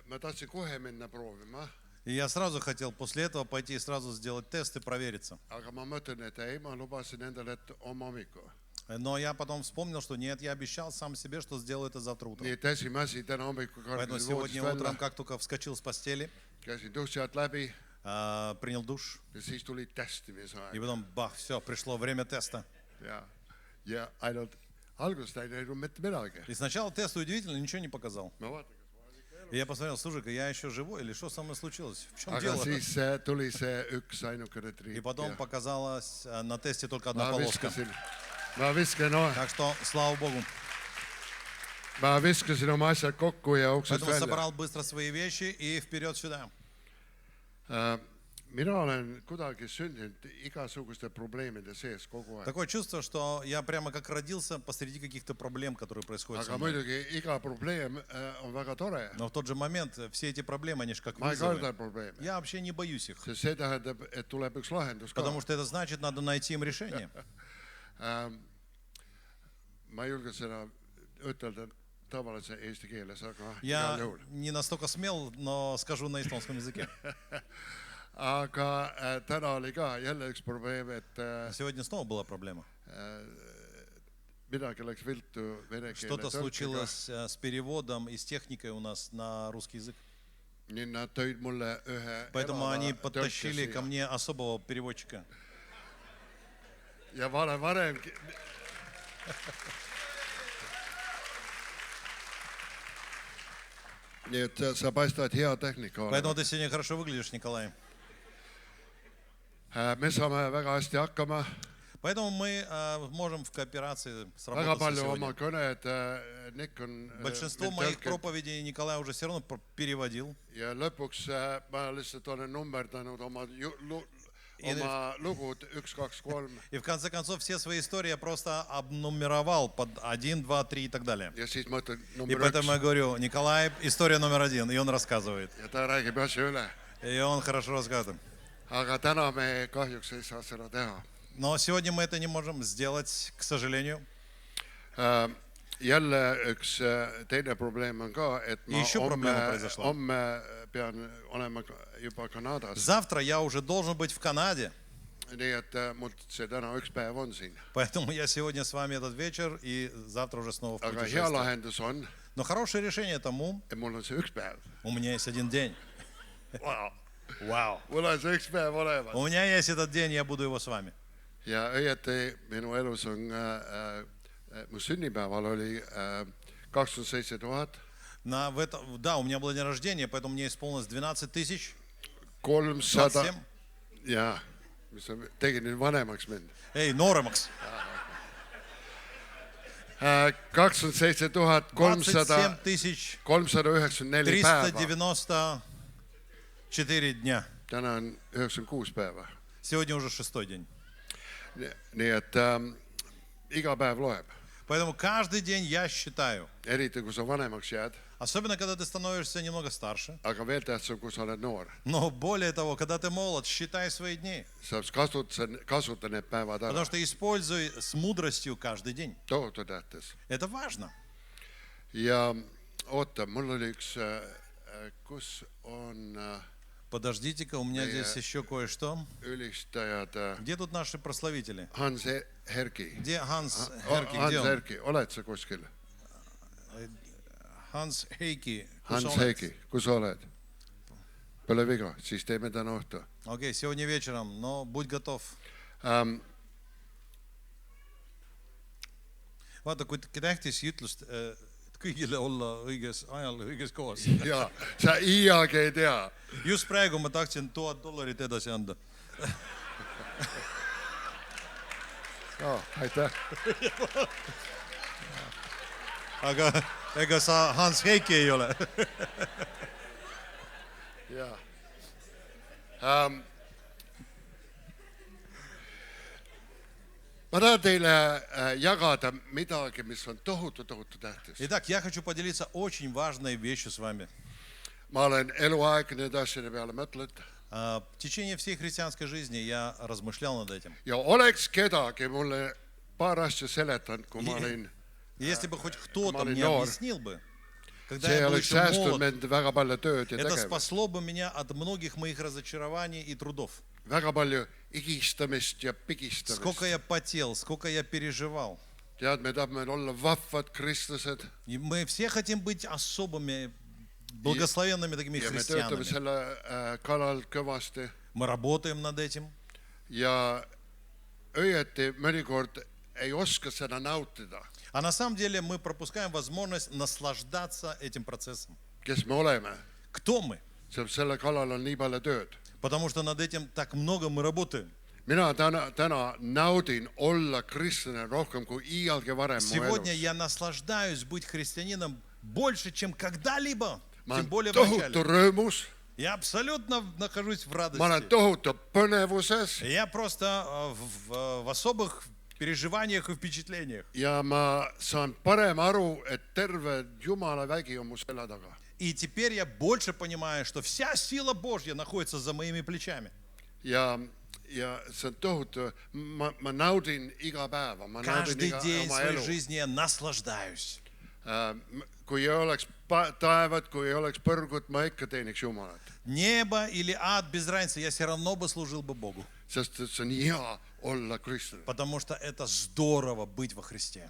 ma tahtsin kohe minna proovima, И я сразу хотел после этого пойти и сразу сделать тест и провериться. aga ma mõtlen, et ei, ma lubasin endale, et homme hommikul. Но я потом вспомнил, что нет, я обещал сам себе, что сделаю это завтра утром. Nii et esimene asi, täna hommikul Поэтому kargasin сегодня voodist утром, välja, как только вскочил с постели, käisin duši alt läbi принял душ, ja siis tuli testimise и aeg. потом, бах, все, пришло время теста. Ja ainult alguses ta ei näinud mitte midagi. И сначала тест удивительно, ничего не показал. Ma vaatan, И я посмотрел, слушай-ка, я еще живой, или что со мной случилось? В чем aga дело? siis tuli see üks ainukene И triip. потом показалась на тесте только одна полоска. Ma Так что, слава Богу. viskasin oma asjad kokku ja uksest Поэтому välja. собрал быстро свои вещи и вперед сюда. Mina olen kuidagi sündinud igasuguste probleemide sees kogu aeg. Такое чувство, что я прямо как родился посреди каких-то проблем, которые происходят со Aga мной. muidugi iga probleem on väga tore. Но в тот же момент все эти проблемы, они же как Ma ei вызовы. karda probleeme, Я вообще не боюсь их, sest see tähendab, et tuleb üks lahendus ka. потому что это значит, надо найти им решение. Ma ei julge seda ütelda tavalise eesti keeles, aga igal Я juhul. не настолько смел, но скажу на эстонском языке. Aga täna oli ka jälle üks probleem, et Сегодня снова была проблема. midagi läks viltu vene keele Что-то tõlkega. случилось с переводом и с техникой у нас на русский язык. Nii nad tõid mulle ühe Поэтому они erava подтащили tõlke ко siia. мне особого переводчика. Ja varem nii et sa paistad hea tehnika Поэтому olema. ты сегодня хорошо выглядишь, Николай. Me saame väga hästi hakkama. Поэтому мы можем в кооперации Väga сработаться palju oma сегодня. kõned Nick on Большинство моих проповедей Николай уже все равно переводил. ja lõpuks ma lihtsalt olen nummerdanud oma lugud 1, 2, 3 И в конце концов все свои истории я просто обнумеровал под 1, 2, 3 и так далее. ja siis ma ütlen И number поэтому 1 я говорю, Николай, история номер 1, и он рассказывает. ja ta räägib asja üle. И он хорошо рассказывает. Aga täna me kahjuks ei saa seda teha. Но сегодня мы это не можем сделать, к сожалению. Jälle üks teine probleem on ka, et ma Еще проблема произошла. homme pean olema juba Kanadas. Завтра я уже должен быть в Канаде, Nii et mul see täna üks päev on siin. поэтому я сегодня с вами этот вечер и завтра уже снова в Aga hea путешествии. lahendus on, Но хорошее решение тому, et mul on see üks päev. у меня есть один день. Вау. Mul on see üks päev olemas. У меня есть этот день, я буду его с вами. Ja õieti minu elus on, mu sünnipäeval oli 27 000 Да, у меня был день рождения, поэтому мне исполнилось 12 тысяч. 300 27. ja mis sa tegid nüüd vanemaks mind. Эй, nooremaks. 27 27 тысяч 394 päeva. 394 дня. Täna on 96 päeva. Сегодня уже 6-й день. Nii et iga päev loeb. Поэтому каждый день я считаю. Eriti kui sa vanemaks jääd, Особенно, когда ты становишься немного старше. aga veel tähtsam, kui sa oled noor. Но более того, когда ты молод, считай свои дни. Sa kasuta need päevad Потому ära. что используй с мудростью каждый день. Tohutu tähtis. Это важно. Ja oota, mul oli üks, kus on Подождите-ка, у меня здесь еще кое-что. ülistajad Где тут наши прославители? Hans Herki. Где Ханс Херки? Hans Где он? Herki, oled sa kuskil? Ханс Хейки. Hans Herki, kus sa oled? Pole viga, siis teeme täna õhtu. Окей, сегодня вечером, но будь готов. Ähm, Vaata, kui tähtis ütlus, kõigile olla õiges ajal õiges kohas. ja sa iialgi ei tea. Just praegu ma tahtsin $1000 edasi anda. Aitäh. Aga ega sa Hans Heiki ei ole. jaa. Ma tahan teile jagada midagi, mis on tohutu tähtis. Итак, я хочу поделиться очень важной вещью с вами. Ma olen eluaeg nende asjade peale mõtlenud. В течение всей христианской жизни я размышлял над этим. Ja oleks kedagi mulle paar asja seletanud, kui ma olin, Если бы хоть кто-то olin мне noor, объяснил бы, когда see я был oleks еще säästnud молод, mind väga palju tööd ja это tegevust. спасло бы меня от многих моих разочарований и трудов. Väga palju higistamist ja pigistamist. Сколько я потел, сколько я переживал. Tead, me tahame olla vahvad kristlased И мы все хотим быть особыми, благословенными такими ja me töötame христианами. selle kallal kõvasti Мы работаем над этим. ja õieti mõnikord ei oska seda nautida, А на самом деле мы пропускаем возможность наслаждаться этим процессом. kes me oleme. Кто мы? Selle kallal on nii palju tööd. Потому что над этим так много мы работаем. Mina täna naudin olla kristlane rohkem kui iialgi varem mu Сегодня elus. я наслаждаюсь быть христианином больше, чем когда-либо. Ma Тем olen более в tohutu начале. rõõmus, Я абсолютно нахожусь в ma olen радости. tohutu põnevuses Я просто в особых переживаниях и впечатлениях. ja ma saan parem aru, et terve Jumala vägi on mu selja taga. И теперь я больше понимаю, что вся сила Божья находится за моими плечами. ja see on tohutu, ma naudin iga päeva, ma naudin Каждый iga день oma своей elu. жизни я наслаждаюсь. Kui ei oleks taevat, kui ei oleks põrgut, ma ikka teeniks Jumalat. Небо или ад, без разницы, я все равно бы служил бы Богу. Sest see on hea olla kristlane. Потому что это здорово быть во Христе.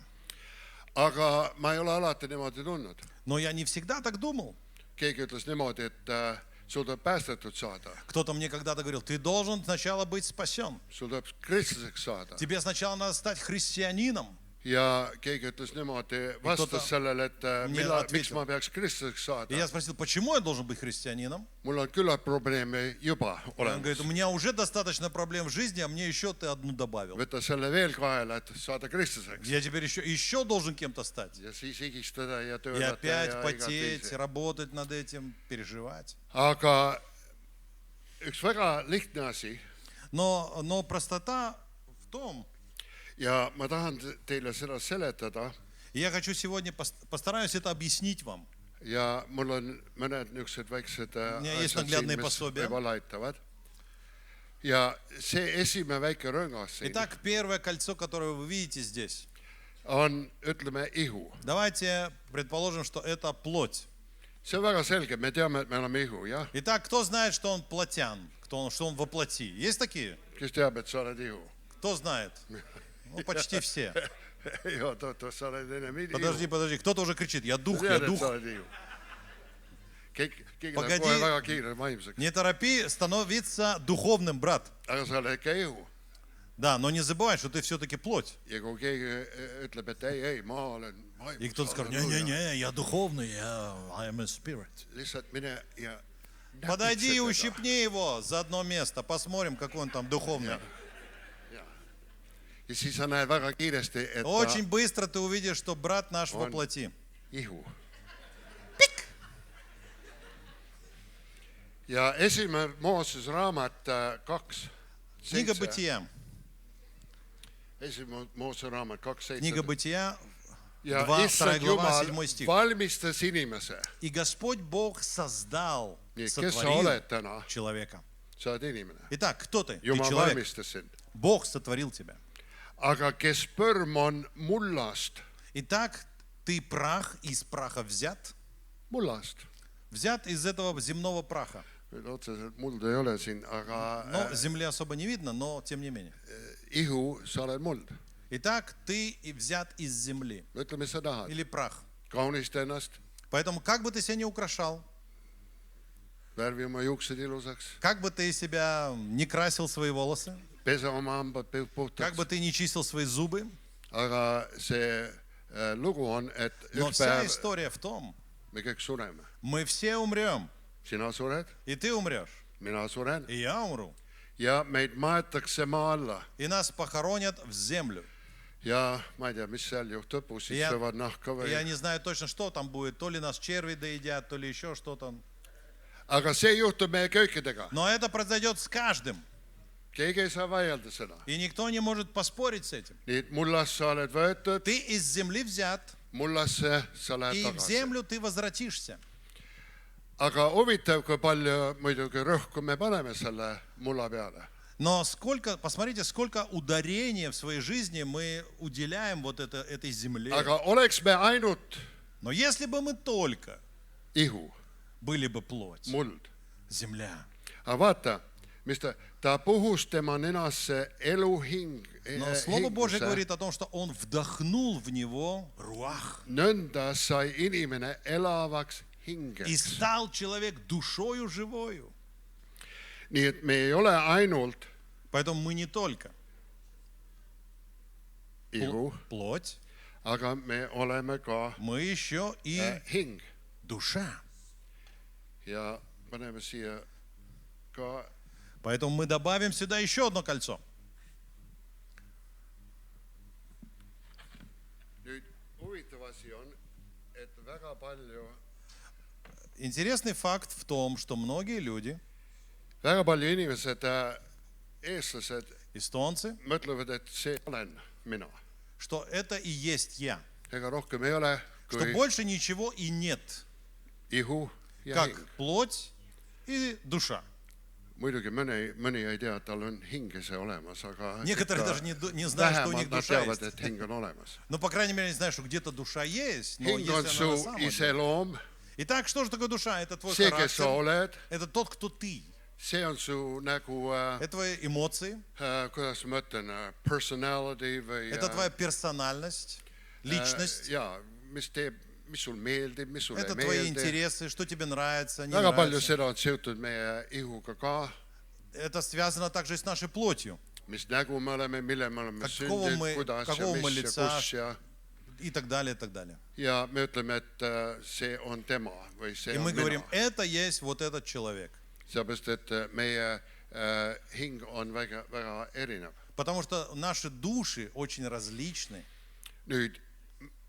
Aga ma ei ole alati niimoodi tundnud. Но я не всегда так думал. Keegi ütles niimoodi, et sul tuleb päästetud saada, Кто-то мне когда-то говорил, ты должен сначала быть спасен. sul tuleb kristlaseks saada. Тебе сначала надо стать христианином. Ja keegi ütles niimoodi, vastas sellele, et miks ma peaks kristlaseks saada. И я спросил, почему я должен быть христианином? Mul on küllalt probleeme juba Он говорит, olemas. у меня уже достаточно проблем в жизни, а мне еще ты одну добавил. Võta selle veel kaela, et saada kristlaseks. Я теперь еще должен кем-то стать. Ja siis higistada ja И töötada опять ja igat потеть, viisi. работать над этим, переживать. Aga üks väga lihtne asi Но простота в том, ja ma tahan teile seda seletada и я хочу сегодня, постараюсь это объяснить вам. ja mul on mõned niisugused väiksed Ja есть asjad siin, наглядные mis пособия. võib-olla aitavad. Ja see esimene väike rõngas siin Итак, первое кольцо, которое вы видите здесь. on, ütleme, ihu. Давайте предположим, что это плоть. See on väga selge, me teame, et me oleme ihu, jah? Итак, кто знает, что он плотян, что он воплоти? Есть такие? Kes teab, et sa oled ihu? Кто знает? Ну, почти все. Ei, oot, sa oled ennem ihu. Подожди, кто-то уже кричит, я дух, Tead, я et дух. sa oled ihu. Keegi läheb Pagadi. kohe väga kiire vaimseks. Не торопи становиться духовным, брат. Aga sa oled ikka ihu. Да, но не забывай, что ты все-таки плоть. Ja kui keegi ütleb, et ei, ma olen И кто-то скажет, vaimsus. не, я духовный, I am a spirit. Lihtsalt mine ja Подойди и näpitse teda. ущипни его за одно место, посмотрим, какой он там духовный. Ja siis sa näed väga kiiresti, et Очень быстро ты увидишь, что брат наш Он- воплоти. ihu. Ja esimene Moosese raamat 2, Книга 7. Бытия. Esimene Moosese raamat 2, Книга 7. Бытия, Ja 2 issand глава, Jumal 7 стих. valmistas inimese. И Господь Бог создал, Nii, kes sa сотворил oled täna? человека. Sa oled inimene. Итак, кто ты? Ты Jumal человек. valmistas sind. Бог сотворил тебя. Aga kes põrm on mullast, Итак, ты прах из праха взят. mullast. Взят из этого земного праха. Nüüd otseselt mulda ei ole siin, aga Но земли особо не видно, но тем не менее. ihu, sa oled muld. Итак, ты и взят из земли. Ütle, mis sa tahad. Или прах. Kaunista ennast, Поэтому как бы ты себя не украшал, värvi oma juuksed ilusaks, как бы ты себя не красил свои волосы, pese oma hambad как puhtaks. бы ты не чистил свои зубы, Aga see lugu on, et Но üks вся päev история в том, me kõik sureme. мы все умрем. Sina sured, И ты умрешь, mina suren и я умру. ja meid maetakse maa alla. И нас похоронят в землю. Ja ma ei tea, mis seal juhtub, bussid Ja- söövad nahka või. Я не знаю точно, что там будет. То ли нас черви доедят, то ли еще что-то. Aga see juhtub meie köökidega. Но это произойдет с каждым. Keegi ei saa vaielda seda. И никто не может поспорить с этим. Nii et mullast sa oled võetud, Ты из земли взят, mullasse sa lähed и в tagasi. землю ты возвратишься. Aga huvitav, kui palju muidugi rõhku me paneme selle mulla peale. Но посмотрите, сколько ударения в своей жизни мы уделяем вот этой земле. Aga oleks me ainult Но если бы мы только ihu, были бы плоть, muld. земля. Aga vaata, mis ta puhus tema nenasse eluhing, Но Слово Божье hinguse. говорит о том, что Он вдохнул в него руах. Nõnda sai inimene elavaks И hingeks. стал человек душою живою. Nii et me ei ole ainult Поэтому мы не только ihu, плоть, aga me oleme ka мы еще и hing. душа. Ja paneme siia ka Поэтому мы добавим сюда еще одно кольцо. nüüd huvitav asi on, et väga palju Интересный факт в том, что многие люди, inimesed, eestlased эстонцы, mõtlevad, et see olen mina. что это и есть я. Ega rohkem ei ole Что kui больше ничего и нет, ihu ja как hing. плоть и душа. Muidugi mõni ei tea, et tal on hingese olemas, aga Некоторые даже не знают, что у них vähemalt nad душа teavad, есть. et hing on olemas. Но, по крайней мере, они знают, что где-то душа есть, но Hing on есть ли она на su самом деле? iseloom, Итак, что же такое душа? Это твой see, kes sa характер, oled, это тот, кто ты, see on su nagu это твои эмоции, kuidas ma ütlen, personality või это твоя персональность, личность, ja mis teeb, mis sul meeldib, mis sulle это ei твои meeldi. интересы, что тебе нравится, не Väga palju нравится. seda on seotud meie ihuga ka, Это связано также и с нашей плотью mis nägu me oleme, mille me oleme Какого sündinud, мы- kuidas ja какого мы mis ja лица? kus ja и так далее, и так далее. ja me ütleme, et see on tema või see И on мы говорим, mina. это есть вот этот человек. Sellepärast, et meie hing on väga erinev. Потому что наши души очень различны. Nüüd,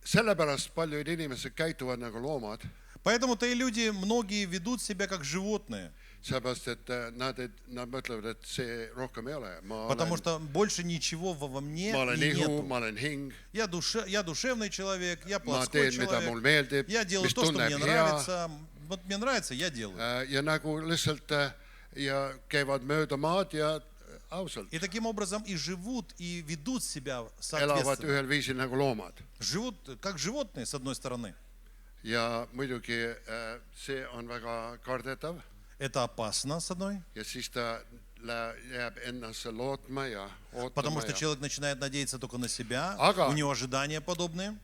sellepärast paljud inimesed käituvad nagu loomad, Поэтому-то и люди, многие ведут себя как животные. sellepärast, et nad mõtlevad, et see rohkem ei ole. Потому что больше ничего во мне ma olen и ihu, нету. ma olen hing, Я душевный человек, я ma плотской teen, mida mul человек. meeldib, Я делаю mis то, что мне tunneb hea нравится. Вот мне нравится, я делаю. ja nagu lihtsalt ja käivad mööda maad ja ausalt И таким образом и живут, и ведут себя elavad соответственно. ühel viisil nagu loomad. Живут как животные, с одной стороны. Ja muidugi see on väga kardetav Это опасно, с одной. ja siis ta jääb ennasse lootma ja Потому ootama что ja человек начинает надеяться только на себя, Ага. у него ожидания подобные.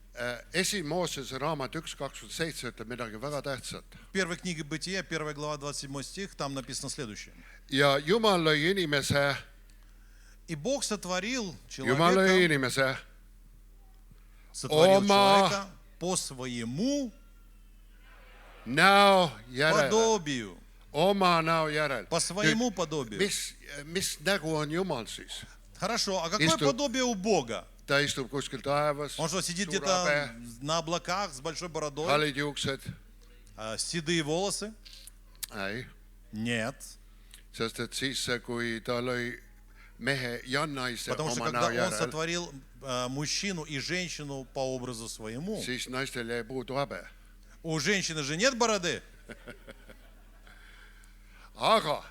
Esimoses raamat 1.27 ütleb midagi väga tähtsat. В первой книге Бытия, 1 глава, 27 стих, там написано следующее. Ja Jumal lõi inimese, И Бог сотворил Jumal lõi человека, inimese Oma- по своему näo järele, подобию. oma näo järel. По своему подобию. Mis nägu on Jumal siis? Хорошо, а какое Исту- подобие у Бога? Ta istub kuskil taevas, Он что, сидит suur где-то habe, на облаках с большой бородой, hallid juuksed? седые волосы? Ei, Нет. sest et siis, kui ta lõi mehe ja naise Потому что oma когда näo Он järel, сотворил мужчину и женщину по образу своему, siis naistel jäi puudu habe. у женщины же нет бороды, Aga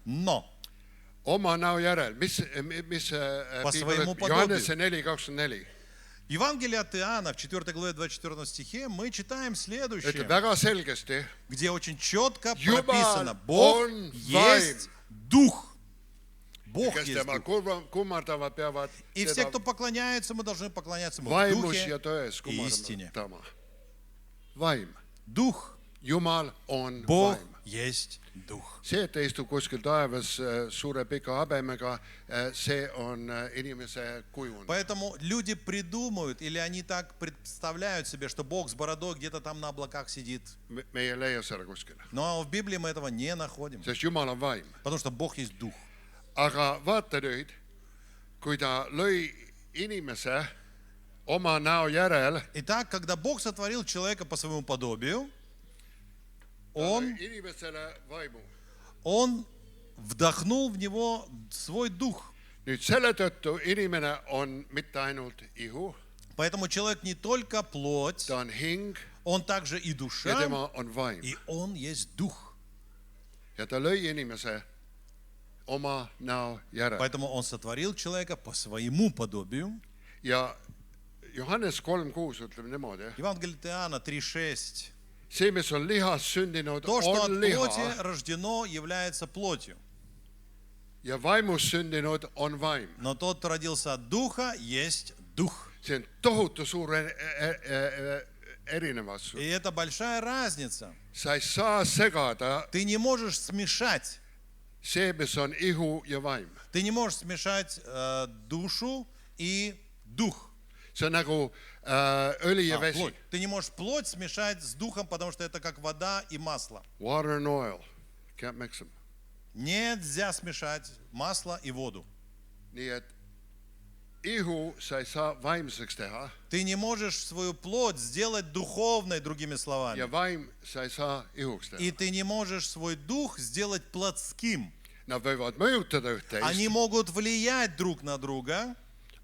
но oma näo järel, mis По своему piibel, Johannese подобию. 4.24 в Евангелии от Иоанна в 4 главе 24 стихе мы читаем ütleb следующее, väga selgesti, где очень четко Jumal прописано: Бог on есть Дух. Бог kes есть tema Дух. kummardavad, peavad И все, teda кто поклоняется, мы должны поклоняться Ему в vaimus ja Духе tões и истине. kummardama. Vaim, Дух. Jumal on Бог vaim. есть дух. see, et ta istub kuskil taevas suure pika habemega, see on inimese kujund. Поэтому люди придумают, или они так представляют себе, что Бог с бородой где-то там на облаках сидит. Me ei leia seda kuskil, Но в Библии мы этого не находим, sest Jumal on vaim. потому что Бог есть дух. Aga vaata nüüd, kui ta lõi inimese oma näo järel, Итак, когда Бог сотворил человека по своему подобию, Он inimesele vaimu. вдохнул в него свой дух. Nüüd selle tõttu inimene on mitte ainult ihu, Поэтому человек не только плоть, ta on hing он также и ja душа, tema on vaim. и он есть дух. Ja ta lõi inimese oma näo järel. Поэтому он сотворил человека по своему подобию. Ja Johannes 3:6 ütleb niimoodi, Евангелие от Иоанна 3:6. see, mis on lihas sündinud, То, что от on плоти liha рождено, является плотью. ja vaimust sündinud on vaim. Но тот, кто родился от духа, есть дух. See on tohutu suur erinevus. И это большая разница. Sa ei saa segada Ты не можешь смешать. see, mis on ihu ja vaim. Ты не можешь смешать душу и дух. See on nagu õli ja vesi. Плоть. Ты не можешь плоть смешать с духом, потому что это как вода и масло. Water and oil. Can't mix them. Нельзя смешать масло и воду. Nii et ihu sa ei saa vaimseks teha Ты не можешь свою плоть сделать духовной, другими ja словами. vaim sa ei saa ihuks И teha. ты не можешь свой дух сделать плотским. Nad võivad mõjutada Они üht-teist, могут влиять друг на друга,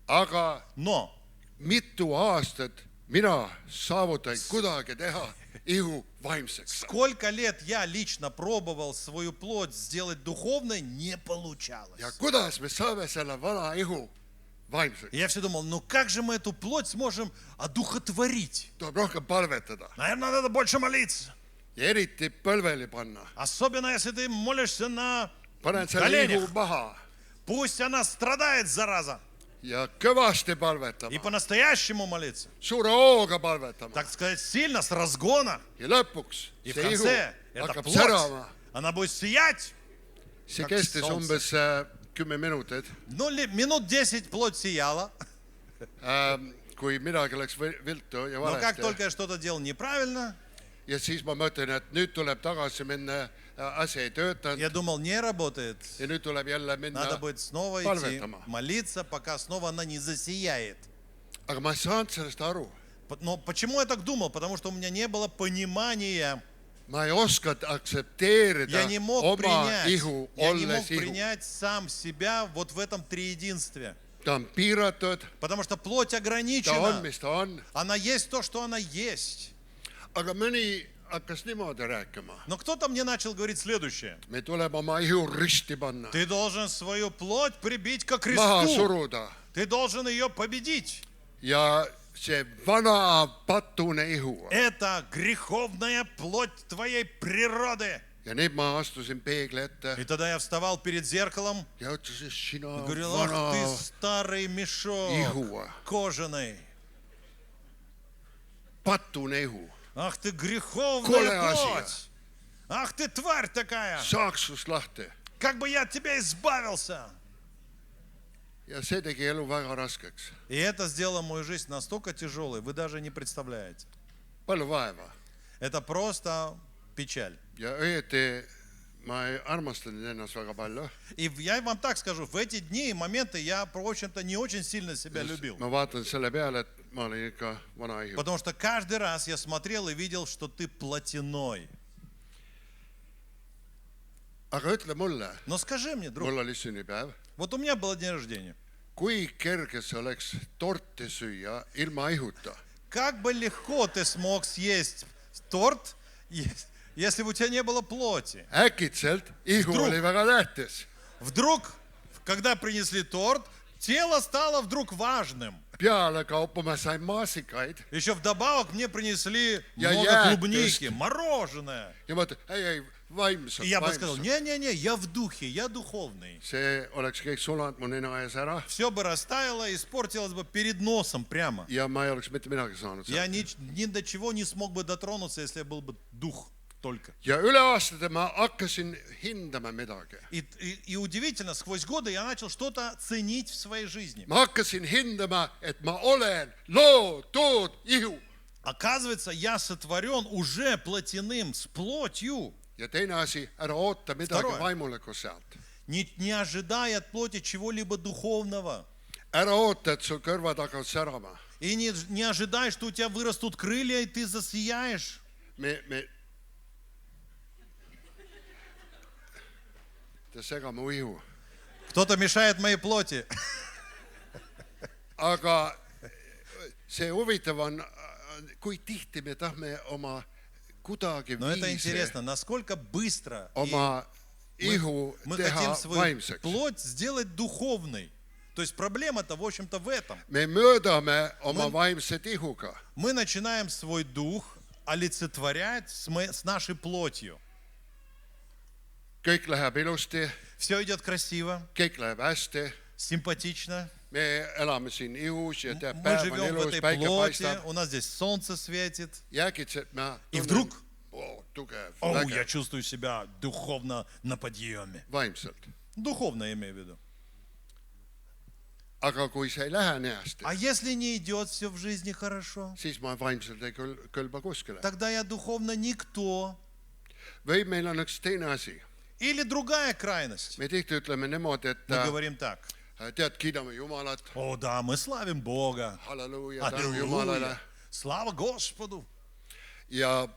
aga но mitu aastat mina saavutasin kuidagi teha ihu vaimseks. сколько лет я лично пробовал свою плоть сделать духовной, не получалось. Ja kuidas me saame selle vana ihu vaimseks? И я все думал, ну как же мы эту плоть сможем одухотворить? Tuleb rohkem palvetada Наверное, надо больше молиться. ja eriti põlveli panna. Особенно, если ты молишься на Panen selle коленях. ihu maha Пусть она страдает, зараза. ja kõvasti И palvetama, по-настоящему молиться. suure hooga palvetama Так сказать, сильно, с разгона. ja lõpuks И в see ihu конце эта hakkab плоть, särama. она будет сиять. See Kaks kestis soltsa. umbes 10 minutit, Ну, минут 10 плоть сияла. kui midagi läks viltu ja Но как valesti. только я что-то делал неправильно, Ja siis ma mõtlen, et nüüd tuleb tagasi minna, asi ei töötanud я думал, не работает. ja nüüd tuleb jälle Надо minna будет снова идти, palvetama. молиться, пока снова она не засияет. Aga ma ei saanud sellest aru. Но почему я так думал? Потому что у меня не было понимания. Ma ei oska aktsepteerida Я не мог oma ihu, я не мог olles ihu. принять сам себя вот в этом триединстве. Ta on piiratud, Потому что плоть ta on, ограничена. mis ta on. Она есть то, что она есть. Aga mõni hakkas niimoodi rääkima. Но кто-то мне начал говорить следующее. Me tuleb oma ihu risti panna, Ты должен свою плоть прибить ко maha кресту. suruda Ты должен ее победить. ja see vana patune ihu. Это греховная плоть твоей природы. Ja nüüd ma astusin peegli ette И тогда я вставал перед зеркалом ja ütlesin, sina и говорил, ах vana ты старый мешок ihu, кожаный. patune ihu. Ах ты Kole греховная asi. плоть. Ах ты тварь такая. Saaks sust lahti. Как бы я от тебя избавился. Ja see tegi elu väga raskeks. И это сделало мою жизнь настолько тяжелой, вы даже не представляете. Palju vaeva. Это просто печаль. Ja õieti ma ei armastanud ennast väga palju. И я вам так скажу, в эти дни и моменты я, в общем-то, не очень сильно себя любил. Ma vaatan selle peale, et ma olin ikka vana ihu. Потому что каждый раз я смотрел и видел, что ты плотяной. Aga ütle mulle, Но скажи мне, друг, mul oli sünnipäev, вот у меня был день рождения. kui kerge see oleks torti süüa ilma ihuta. Как бы легко ты смог съесть торт, если бы у тебя не было плоти. Äkitselt ihu Vdrug. oli väga tähtis. Вдруг, когда принесли торт, тело стало вдруг важным. Pealekaupa ma sain maasikaid Еще вдобавок мне принесли Я много jäätist. клубники, мороженое. ja ma ütlen, ei, vaimsalt, И я бы сказал, vaimsalt. не-не-не, я в духе, я духовный. See oleks kõik sulanud mu nina ees ära Все бы растаяло и испортилось бы перед носом прямо. ja ma ei oleks mitte midagi saanud. Я ни до чего не смог бы дотронуться, если я был бы дух. только. ja üle aastate ma hakkasin hindama midagi. И удивительно, сквозь годы я начал что-то ценить в своей жизни. ma hakkasin hindama, et ma olen loodud ihu. Оказывается, я сотворен уже плотяным, с плотью, ja teine asi, ära oota midagi Второе. vaimulikku sealt. не ожидая от плоти чего-либо духовного. ära oota, et sul kõrvad hakkavad särama. И не ожидай, что у тебя вырастут крылья, и ты засияешь. ta segab mu ihu. Кто-то мешает моей плоти. aga see huvitav on, kui tihti me tahame oma kuidagi Но это viise интересно, насколько быстро oma ihu мы teha хотим свою vaimseks. плоть сделать духовной. То есть проблема-то, в общем-то, в этом. me möödame oma vaimset ihuga. Мы начинаем свой дух олицетворять с нашей плотью. kõik läheb ilusti, Все идет красиво, kõik läheb hästi. симпатично. me elame siin ihus ja tead, Мы päev on живем в ilus, этой päike плоти, paistab. у нас здесь солнце светит. ja äkitselt ma И вдруг, tugev, я vägev, чувствую себя духовно на подъеме. vaimselt. Духовно я имею в виду. aga kui see ei lähe nii hästi, А если не идет все в жизни хорошо, siis ma vaimselt ei kõlba kuskile. тогда я духовно никто. või meil on üks teine asi. Или другая крайность. me tihti ütleme niimoodi, et Мы говорим так. tead, kiidame Jumalat, О, да, мы славим Бога. halleluuja, tänu Jumalale. Аллилуйя. Слава Господу. ja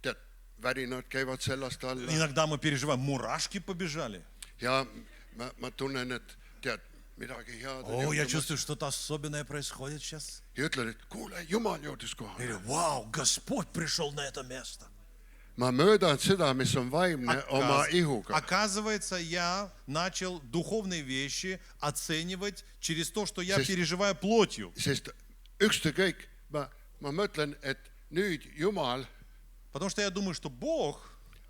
tead, värinad käivad sellest alla Иногда мы переживаем, мурашки побежали. ja ma tunnen, et tead, midagi head О, on я juhtumas чувствую, что-то особенное происходит сейчас. ja ütlen, et kuule, Jumal jõudis Я kohale. говорю, вау, Господь пришел на это место. ma möödan seda, mis on vaimne, oma ihuga. Оказывается, я начал духовные вещи оценивать через то, что я Sest- переживаю плотью. sest ükstakõik, ma mõtlen, et nüüd Jumal Потому что я думаю, что Бог,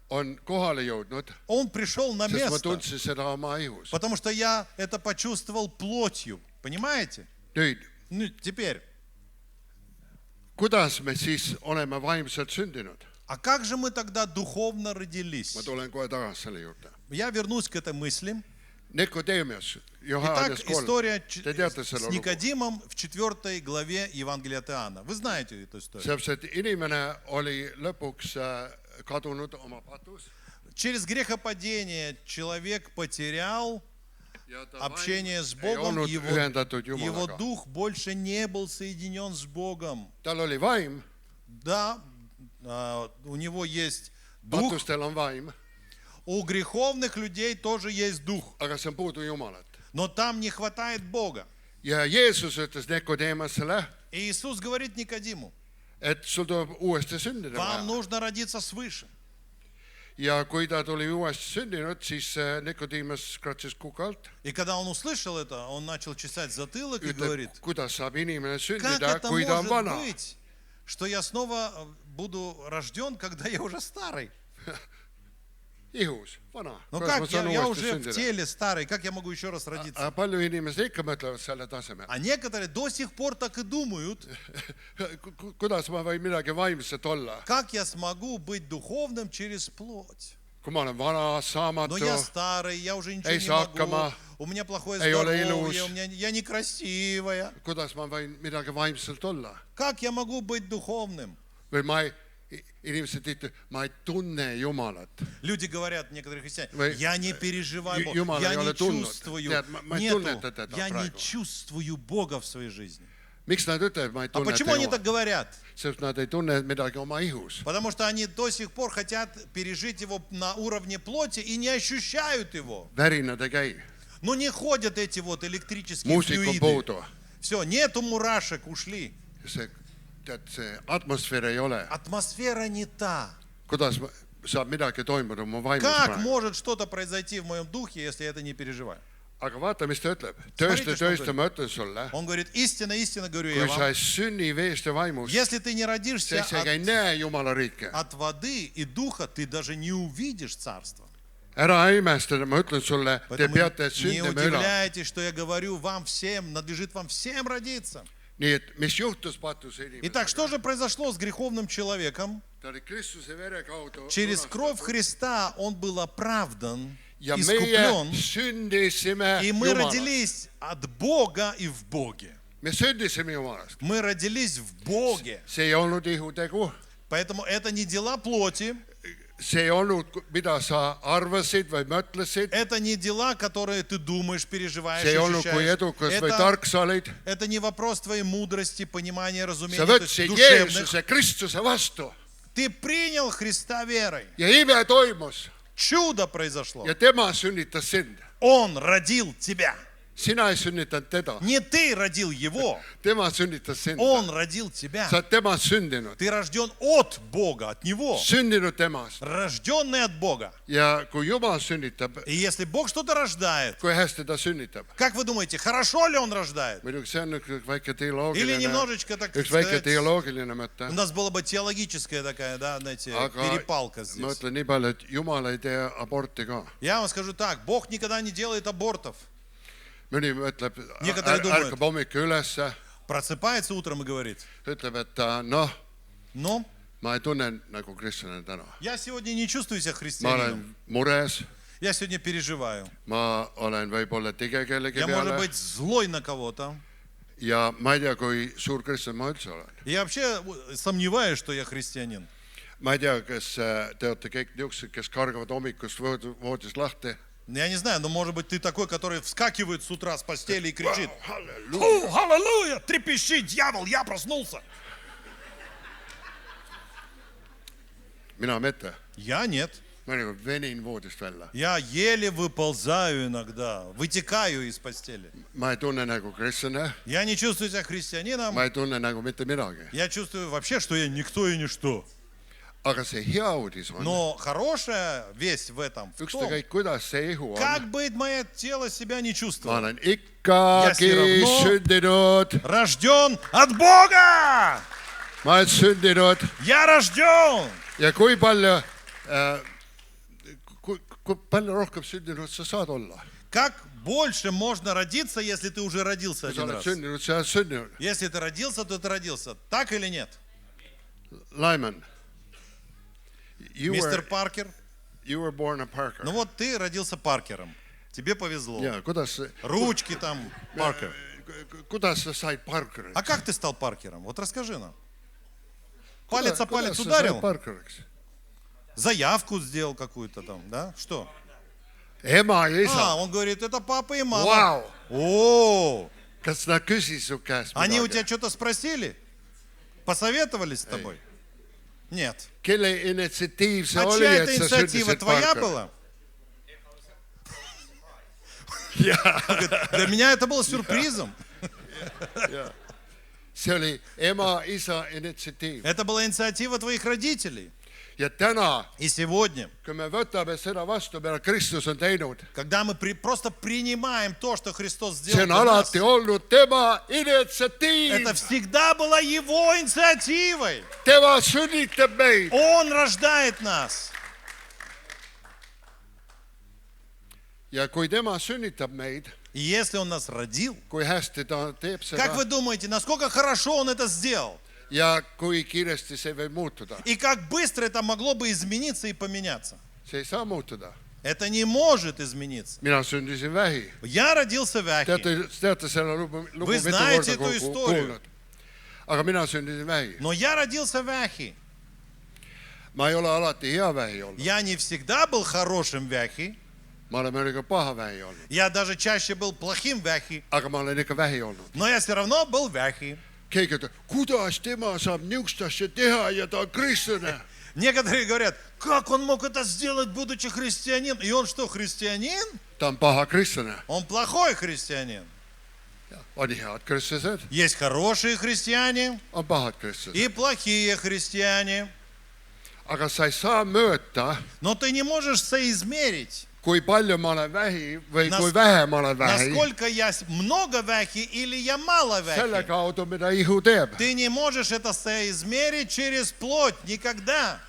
on kohale jõudnud, Он пришел на sest ma место. tundsin seda oma ihus. Потому что я это почувствовал плотью. Понимаете? nüüd, Ну, теперь, kuidas me siis oleme vaimselt sündinud? а как же мы тогда духовно родились? ma tulen kohe tagasi selle juurde. Я вернусь к этой мысли. Nikodeemias, Итак, Johannes 3. история Te teate с selle lugu. Никодимом в 4 главе Евангелия от Иоанна. Вы знаете эту историю. Sellepärast, et inimene oli lõpuks kadunud oma patus. Через грехопадение человек потерял ja ta общение с vaim ei Богом, olnud ühendatud его Jumalaga. дух больше не был соединен с Богом. tal oli vaim, Да, у него есть дух, patustel on vaim, у греховных людей тоже есть дух, aga see on puudu Jumalat. но там не хватает Бога. ja Jeesus ütles Nikodeemasele, И Иисус говорит Никодиму, et sul tuleb uuesti sündida вам vaja. нужно родиться свыше. ja kui ta tuli uuesti sündinud, siis Nikodeemas kratsis kuka alt. И когда он услышал это, он начал чесать затылок и ütleb, говорит, kuidas saab inimene как sündida, это kui ta on может vana. быть, что я снова буду рожден, когда я уже старый? ihus, vana. Ну kuidas как, ma saan я uuesti уже в sündida? теле старый, как я могу еще раз родиться? aga palju inimesed ikka mõtlevad selle tasemel. А некоторые до сих пор так и думают, kuidas ma võin midagi vaimset olla, как я смогу быть духовным через плоть? kui ma olen vana, Но saamatu, я старый, я уже ничего Ei не saa могу, hakkama, у меня плохое ei ole здоровье, ilus. я некрасивая. kuidas ma võin midagi vaimselt olla? Как я могу быть духовным? või ma ei, inimesed ütlevad, ma ei tunne Jumalat. Люди говорят, некоторые христиане, Вы- я не переживаю Бога, Jumala я ei не ole tundnud. чувствую, Tead, ma ei нету, tunneta teda я не praegu. чувствую Бога в своей жизни. miks nad ütlevad, ma ei А tunneta почему они так Jumalat? говорят? sest nad ei tunne midagi oma ihus. Потому что они до сих пор хотят пережить его на уровне плоти и не ощущают его. värinad ei käi, Но не ходят эти вот электрические muusik on флюиды. puudu. Все, нету мурашек, ушли. see, tead, see atmosfäär ei ole. Атмосфера не та. kuidas saab midagi toimuda oma vaimus Как praegu? может что-то произойти в моем духе, если я это не переживаю? aga vaata, mis ta ütleb. Смотрите, что он tõesta, ma ütlen sulle, Он говорит, истинно, истинно говорю я kui sa вам, ei sünni veest ja vaimust, если ты не родишься siis sa ei näe Jumala riike. от воды и духа, ты даже не увидишь царство. ära imestada, ma ütlen sulle, te Поэтому peate не sündima üle. удивляйтесь, что я говорю вам всем, надлежит вам всем родиться. nii et mis juhtus patuse Итак, что inimesega? же произошло с греховным человеком? ta oli Kristuse vere kaudu Через кровь Христа Он был оправдан, ja meie искуплен, sündisime и мы Jumalast. родились от Бога и в Боге. Me sündisime Jumalast. Мы родились в Боге. See ei olnud ihutegu. Поэтому это не дела плоти, See ei olnud, mida sa arvasid või mõtlesid. это не дела, которые ты думаешь, переживаешь, See ei olnud, kui ощущаешь. edukas või tark sa olid. Это не вопрос твоей мудрости, понимания, Sa разумения, то есть võtsid душевных. Jeesuse Kristuse vastu Ты принял Христа верой. ja ime toimus Чудо произошло. ja tema sünnitas sind. Он родил тебя. Sina ei sünnitanud teda. Не ты родил его, Tema sünnitas sind. он родил тебя. Sa oled temast sündinud. Ты rожден от Бога, от него. Sündinud temast. Rожденный от Бога. Ja kui Jumal sünnitab, И если Бог что-то рождает, kui hästi ta sünnitab. как вы думаете, хорошо ли он рождает? Muidugi see on üks väike Или teoloogiline, немножечко, так üks väike сказать, teoloogiline у mõte. нас была бы теологическая такая, да, знаете, перепалка Aga ma здесь. ütlen nii palju, et Jumal ei tee aborti ka. Я вам скажу так, Бог никогда не делает абортов. Mõni ütleb, Некоторые думают. ärkab hommikul ülesse, Просыпается утром и говорит, ütleb, et noh, ну, ma ei tunne nagu kristlane täna. я сегодня не чувствую себя Ma христианином. olen mures, Я сегодня переживаю. ma olen võib-olla tige kellegi Я, может peale быть, злой на кого-то. ja ma ei tea, kui suur kristlane ma üldse olen. Я вообще сомневаюсь, что я христианин. Ma ei tea, kas te olete kõik niisugused, kes kargavad hommikust voodist lahti. Я не знаю, но может быть ты такой, который вскакивает с утра с постели и кричит: Halleluuja. «Фу, аллилуйя, трепещи, дьявол, я проснулся!» Mina mitte. Я нет. Ma nagu venin voodist välja. Я еле выползаю иногда, вытекаю из постели. Ma ei tunne nagu kristlane, Я не чувствую себя христианином. ma ei tunne nagu mitte midagi. Я чувствую вообще, что я никто и ничто. Aga see hea uudis on, Но хорошая весть в этом в том, ükskõik kuidas see ihu on, как бы мое тело себя не ma чувствовало. olen ikkagi все равно- sündinud, Рожден от Бога! ma olen sündinud Я рожден! ja kui palju, kui palju rohkem sündinud sa saad olla. Как больше можно родиться, если ты уже родился Kui sa один oled раз? sündinud, sa oled sündinud. Если ты родился, то ты родился. Так или нет? Lyman, Мистер Паркер? you were born a Parker. Ну вот ты родился Паркером. Тебе повезло. Ja, kuidas Ручки там, Паркер. sa said Parkeriks? А как ты стал Паркером? Вот расскажи нам. Палец о палец Kuidas sa ударил? said Parkeriks? Заявку сделал какую-то там, да? Что? Ema ja А, isa. он говорит, это папа и мама. Vau! О, Kas nad küsis su käest они у midagi? тебя что-то спросили? Посоветовались с тобой? Нет. Kelle initsiatiiv see А oli, чья et это sa инициатива? sündisid Твоя Parker? была? Для меня это было сюрпризом. See oli ema, isa initsiatiiv. Это была инициатива твоих родителей. Ja täna, И сегодня, kui me võtame seda vastu, mida Kristus on teinud, когда мы просто принимаем то, что Христос see сделал on для нас, alati olnud tema initsiatiiv. это всегда была Его инициативой. Tema sünnitab meid. Он рождает нас. Ja kui tema sünnitab meid, И если Он нас родил, kui hästi ta teeb как вы seda думаете, насколько хорошо Он это сделал? ja kui kiiresti see võib muutuda. И как быстро это могло бы измениться и поменяться? See ei saa muutuda. Это не может измениться. Mina sündisin vähi. Я родился в Ахе. Teate selle lugu Вы mitu знаете korda эту историю. kuulnud. Aga mina sündisin vähi. Но я родился в Ахе. Ma ei ole alati hea vähi olnud. Я не всегда был хорошим в Ахе. Ma olen mõnikord paha vähi olnud. Я даже чаще был плохим в Ахе. Aga ma olen ikka vähi olnud. Но я все равно был в Ахе. Keegi ütleb, kuidas tema saab niisugust asja teha ja ta on kristlane. Некоторые говорят, как он мог это сделать, будучи христианин? И он что, христианин? Ta on paha kristlane. Он плохой христианин. On head kristlased, Есть хорошие христиане on pahad kristlased. и плохие христиане. Aga sa ei saa mõõta, Но ты не можешь соизмерить, kui palju ma olen vähi või Nas- kui vähe ma olen vähi. насколько я много в Ахе или я мало в Selle Ахе. kaudu, mida ihu teeb. Ты не можешь это соизмерить через плоть никогда.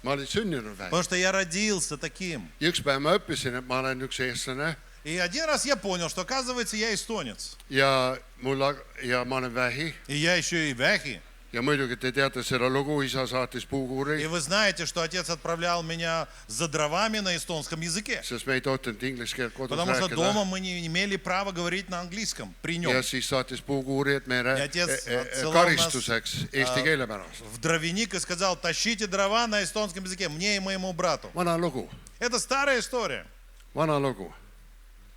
Ma olin sündinud vähi. Потому что я родился таким. Ja üks päev ma õppisin, et ma olen üks eestlane И один раз я понял, что оказывается я эстонец. ja ma olen vähi И я еще и в Ахе. ja muidugi te teate seda lugu, isa saatis И puukuuri, вы знаете, что отец отправлял меня за дровами на эстонском языке. sest me ei tohtinud inglise keelt kodus Потому что дома rääkida. мы не имели права говорить на английском при Ja нем. siis saatis puukuuri, et me Ja отец отсылал karistuseks eesti keele pärast. В дровяник и сказал, тащите дрова на эстонском языке, мне и моему брату. Vana lugu, Это старая история. vana lugu.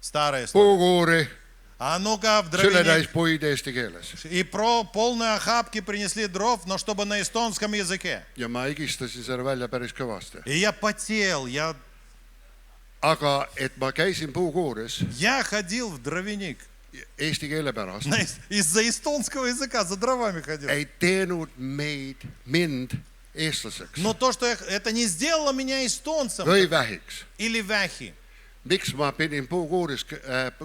Старая история. Puukuuri, А ну-ка в süle täis дровяник. puid eesti keeles. И про полные охапки принесли дров, но чтобы на эстонском языке. Ja ma higistasin selle välja päris kõvasti. И я потел, Aga et ma käisin puukuuris я ходил в дровяник. eesti keele pärast, Из-за эстонского языка за дровами ходил. ei teinud mind eestlaseks Но то, что это не сделало меня эстонцем või vähiks. или vähi. Miks ma pidin puukuuris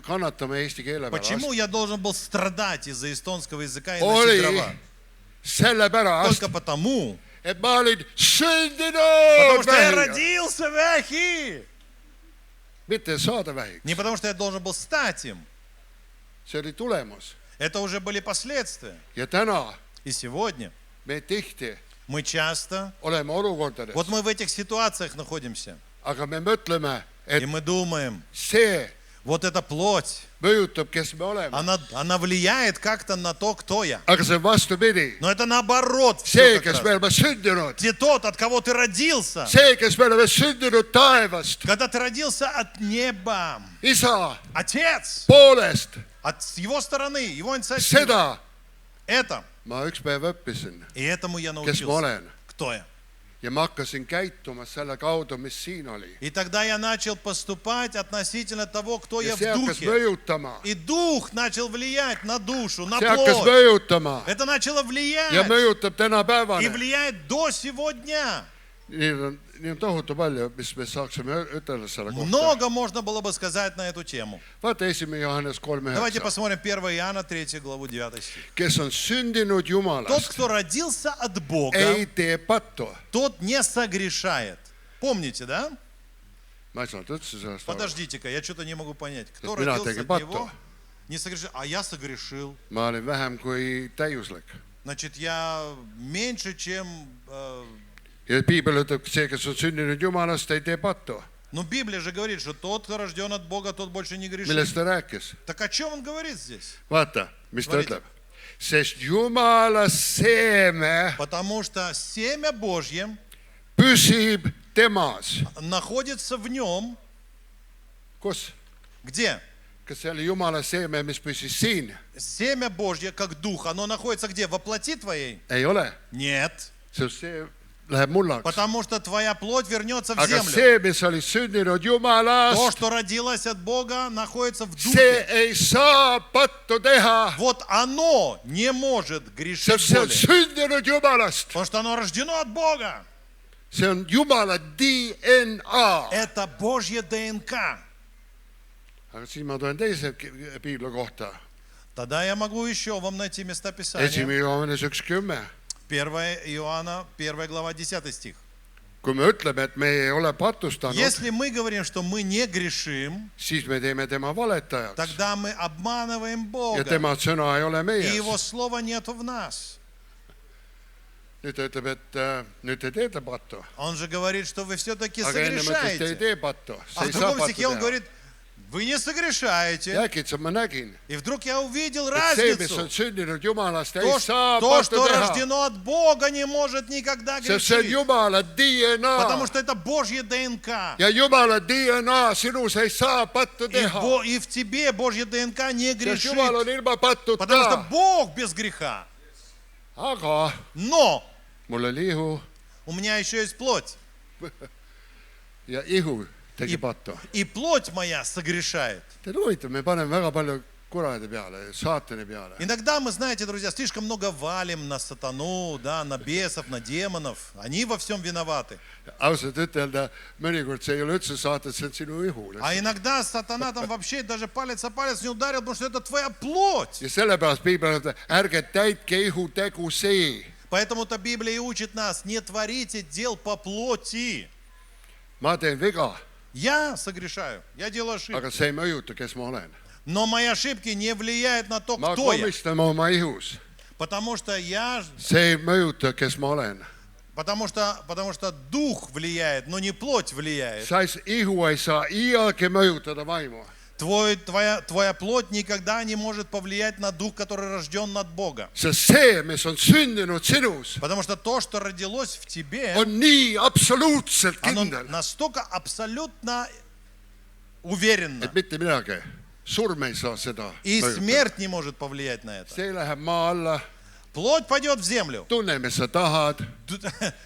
kannatama eesti keele pärast? Почему я должен был страдать из-за эстонского языка и носить Oli дрова? sellepärast, Только потому, et ma olin потому sündinud что я vähiga. родился vähi. Mitte saada vähiks. Не потому что я должен был стать им. See oli tulemus. Это уже были последствия. Ja täna И сегодня me tihti мы часто, oleme olukordades, вот мы в этих ситуациях находимся, aga me mõtleme, и et мы думаем, see вот эта плоть, mõjutab, kes me oleme. она влияет как-то на то, кто я. Aga see on vastupidi. Но это наоборот. See, всё как kes раз. me oleme sündinud, Те тот, от кого ты родился. see, kes me oleme sündinud taevast, Когда ты родился от неба, isa Отец, poolest, от его стороны, его инициатива. seda Это. ma üks päev õppisin, И этому я kes ma научился. olen. Кто я? Ja ma hakkasin käituma selle kaudu, mis siin oli. И тогда я начал поступать относительно того, кто Ja я в see hakkas духе. mõjutama. И дух начал влиять на душу, на See hakkas плоть. mõjutama Это начало ja влиять. mõjutab И tänapäevane. влияет до сегодня. Nii on tohutu palju, mis me saaksime ütelda selle kohta. Много можно было бы сказать на эту тему. Vaata 1. Johannes Давайте 3:9. посмотрим 1 Иоанна 3 главу 9 стих. Kes on sündinud Тот, Jumalast, кто родился от Бога, ei tee pattu. тот не согрешает. Помните, да? Ma ei saanud üldse sellest aru. Подождите-ка, я что-то не могу понять. Кто mina родился tegin от pattu. Него, не согрешил. А я согрешил. Ma olin vähem kui täiuslik. Значит, я меньше, чем... Ja piibel ütleb, see, kes on sündinud Jumalast, ei tee pattu. Ну, Библия же говорит, что тот, кто рожден от Бога, тот больше не грешит. Millest ta rääkis? Так о чем он говорит здесь? Vaata, mis ta Смотрите. ütleb. Sest Jumala seeme Потому что семя Божье püsib temas. находится в нем. Kus? Где? Kas see oli Jumala seeme, mis püsis siin? Семя Божье, как дух, оно находится где? Во плоти твоей? Ei ole. Нет. Sest see läheb mullaks. Потому что твоя плоть вернется в Aga землю. see, mis oli sündinud То, Jumalast, что родилось от Бога, находится в see духе. ei saa pattu teha. Вот оно не может грешить Sest see on более. sündinud Jumalast. Потому что оно рождено от Бога. See on Jumala DNA. Это Божье ДНК. Aga siin ma tulen teise piibli kohta. Тогда я могу еще вам найти места 1. Писания. Johannes 1:10. 1 Иоанна, 1 глава, 10 стих. Kui me ütleme, et me ei ole patustanud, Если мы говорим, что мы не грешим, siis me teeme tema valetajaks. тогда мы обманываем Ja Бога. tema sõna ei ole И Его meies. слова нету в нас. Nüüd ta ütleb, et nüüd te teete pattu. Он же говорит, что вы все-таки Aga enne mõtles, te ei согрешаете. tee pattu. А See в ei saa другом pattu стихе он teha. говорит, вы не согрешаете. Ja äkitselt ma nägin, И вдруг я увидел et see, mis on разницу. sündinud Jumalast, ei То, saa то, pattu что teha. рождено от Бога, не может никогда Sest see on грешить. Jumala Потому DNA. что это Божье ДНК. Ja Jumala DNA sinus ei saa pattu teha. И в тебе Божье ДНК не Sest грешит. Jumal on ilma Потому что pattuta. Бог без греха. Aga Но mul oli ihu у меня еще есть плоть. ja ihu tegi pattu. И плоть моя согрешает. Tead huvitav, me paneme väga palju kurade peale, saatani peale. Иногда мы, знаете, друзья, слишком много валим на сатану, да, на бесов, на демонов. Они во всем виноваты. Ausalt ütelda, mõnikord see ei ole üldse saated, see on sinu ihu. А иногда сатана там вообще даже палец о палец не ударил, потому что это твоя плоть. Ja sellepärast piibel ütleb, ärge täitke ihu tegusi. Поэтому-то Библия и учит нас, не творите дел по плоти. Ma teen viga, Я согрешаю, я делаю ошибки. aga see ei mõjuta, kes ma olen. Но мои ошибки не влияют на то, Ma кто я. komistan oma ihus. Потому что see ei mõjuta, kes ma olen. потому что дух влияет, но не плоть влияет. Ihu ei saa iialgi mõjutada vaimu. Твоя плоть никогда не может повлиять на дух, который рожден от Бога. Sest see, mis on sündinud sinus, Потому что то, что родилось в тебе, on nii absoluutselt оно kindel, настолько абсолютно уверенно. et mitte midagi. Surm ei saa seda И mõjutada. смерть не может повлиять на это. See läheb maa alla, Плоть пойдет в землю. tunne, mis sa tahad,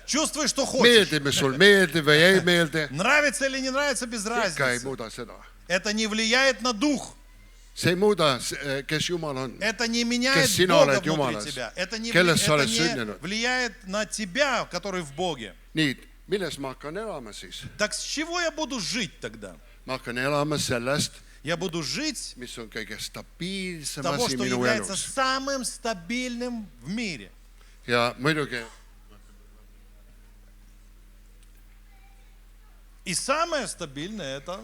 Чувствуй, что хочешь. meeldib, mis sul meeldib või ei meeldi, Нравится или не нравится, без ikka ei разницы. muuda seda. Это не влияет на дух. See ei muuda, kes Jumal on. Это не меняет Kes sina Бога oled внутри Jumalas? тебя. Это не Kellest sa oled не sündinud? влияет на тебя, который в Боге. Nii, milles ma hakkan elama siis? Так с чего я буду жить тогда? Ma hakkan elama sellest, Я буду жить mis on kõige stabiilsem того, asi что minu является elus. самым стабильным в мире. Ja muidugi И самое стабильное это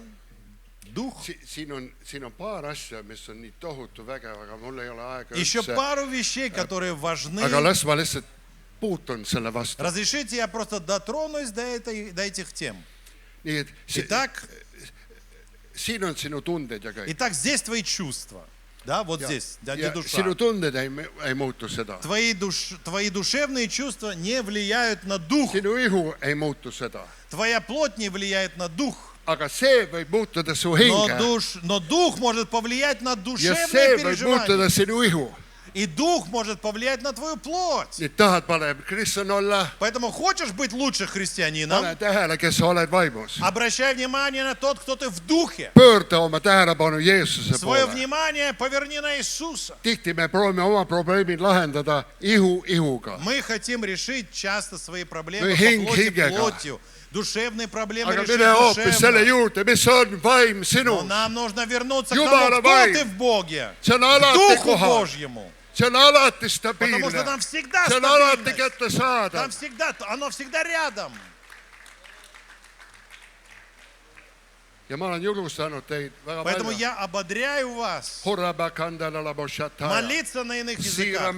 дух. siin on paar asja, mis on nii tohutu vägev, aga mul ei ole aega Еще üldse. пару вещей, которые важны. Aga las ma lihtsalt puutun selle vastu. Разрешите, я просто дотронусь до этих тем. Nii et Итак, siin on sinu tunded ja kõik. итак, здесь твои чувства. Да, вот здесь, да, не Ja душа. sinu tunded ei muutu seda. Твои душевные чувства не влияют на дух. Sinu ihu ei muutu seda. Твоя плоть не влияет на дух. Aga see võib muutuda su hinge. Но дух может повлиять на Ja душевные see võib переживания. muutuda sinu ihu. И дух может повлиять на твою плоть. Nii tahad parem kristjan olla, Поэтому хочешь быть лучше христианином, pane tähele, kes sa oled vaimus. обращай внимание на тот, кто ты в духе. Pöörda oma tähelepanu Jeesuse Свое poole. внимание поверни на Иисуса. Tihti me proovime oma probleemid lahendada ihuga. Мы хотим решить часто свои проблемы Мы по хинг плоти хингega. плотью. Душевные проблемы Aga решить mine hoopis selle душевно. juurde, mis on vaim Но sinus. нам нужно вернуться к Jumala тому, кто vaim. ты в Боге. See on К alati Духу kohal. Божьему. See on alati Потому что stabiilne. там всегда See on alati стабильность. kättesaadav. Там всегда, оно всегда рядом. Ja ma olen julgustanud teid väga Поэтому palju. я ободряю вас молиться на иных языках.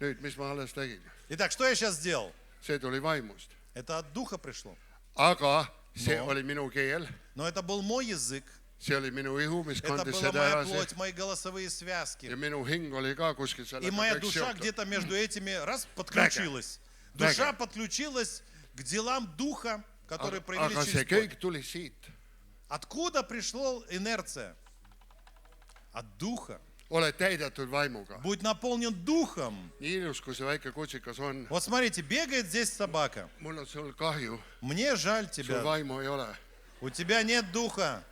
Nüüd, mis ma alles tegin? Итак, что я сейчас сделал? See tuli vaimust. Это от Духа пришло. Aga see oli minu keel. Но это был мой язык. See oli minu ihu, mis Это kandis была seda моя edasi. плоть, мои голосовые связки. Ja minu hing oli ka kuskil И sellega моя kõik душа seotud. где-то между этими раз подключилась. Душа подключилась к делам Духа, которые проявились Aga see через плоть. kõik tuli siit. Откуда пришла инерция? От Духа. Ole täidetud vaimuga. Будь наполнен Духом. Nii ilus, kui see väike kutsikas on. Вот смотрите, бегает здесь собака. Mul on sul kahju. Мне жаль Sul тебя. vaimu ei ole. У тебя нет Духа.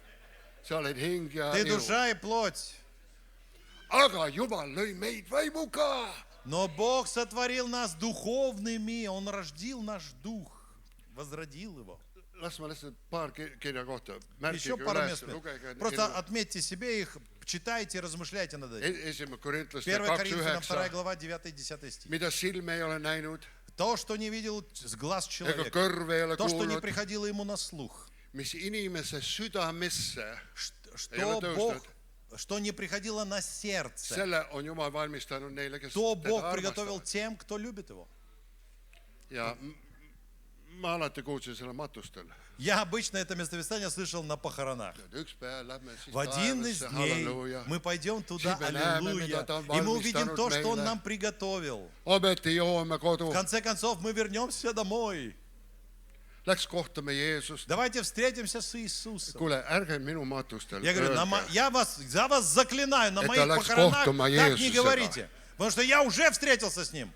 Sa oled hing ja Ты ihu. душа и плоть. Aga Jumal lõi meid vaimuga. Но Бог сотворил нас духовными. Он рождил наш дух. Возродил его. Las ma lihtsalt paar kirja kohta. Еще Märkige пару üles, мест. lugege. Просто отметьте себе их, читайте, размышляйте над этим. Esimene Korintlaste 1 Коринфянам 2 2:9. глава 9-10 стих. Mida silm ei ole näinud, То, что не видел с глаз ega человека. kõrv ei ole То, что не kuulnud, приходило ему на слух. mis inimese südamesse, Что Бог, что не приходило на сердце. selle on Jumal valmistanud neile, kes То teda Бог приготовил armastavad. тем, кто любит его. Ja ma alati kuulsin selle matustel. Я обычно это местописание слышал на похоронах. Üks päev lähme siis В один из taevasse, дней halleluuja. мы пойдем туда, Siis me näeme, аллилуйя, mida ta on и мы увидим valmistanud то, что Он meile. нам приготовил. Ometi jõuame kodu. В конце концов, мы вернемся домой. Läks kohtame Jeesust. Давайте встретимся с Иисусом. Kuule, ärge minu matustel Я говорю, öelge. за вас заклинаю, на Это моих läks похоронах kohtuma так не Jeesusega. говорите. Потому что я уже встретился с Ним.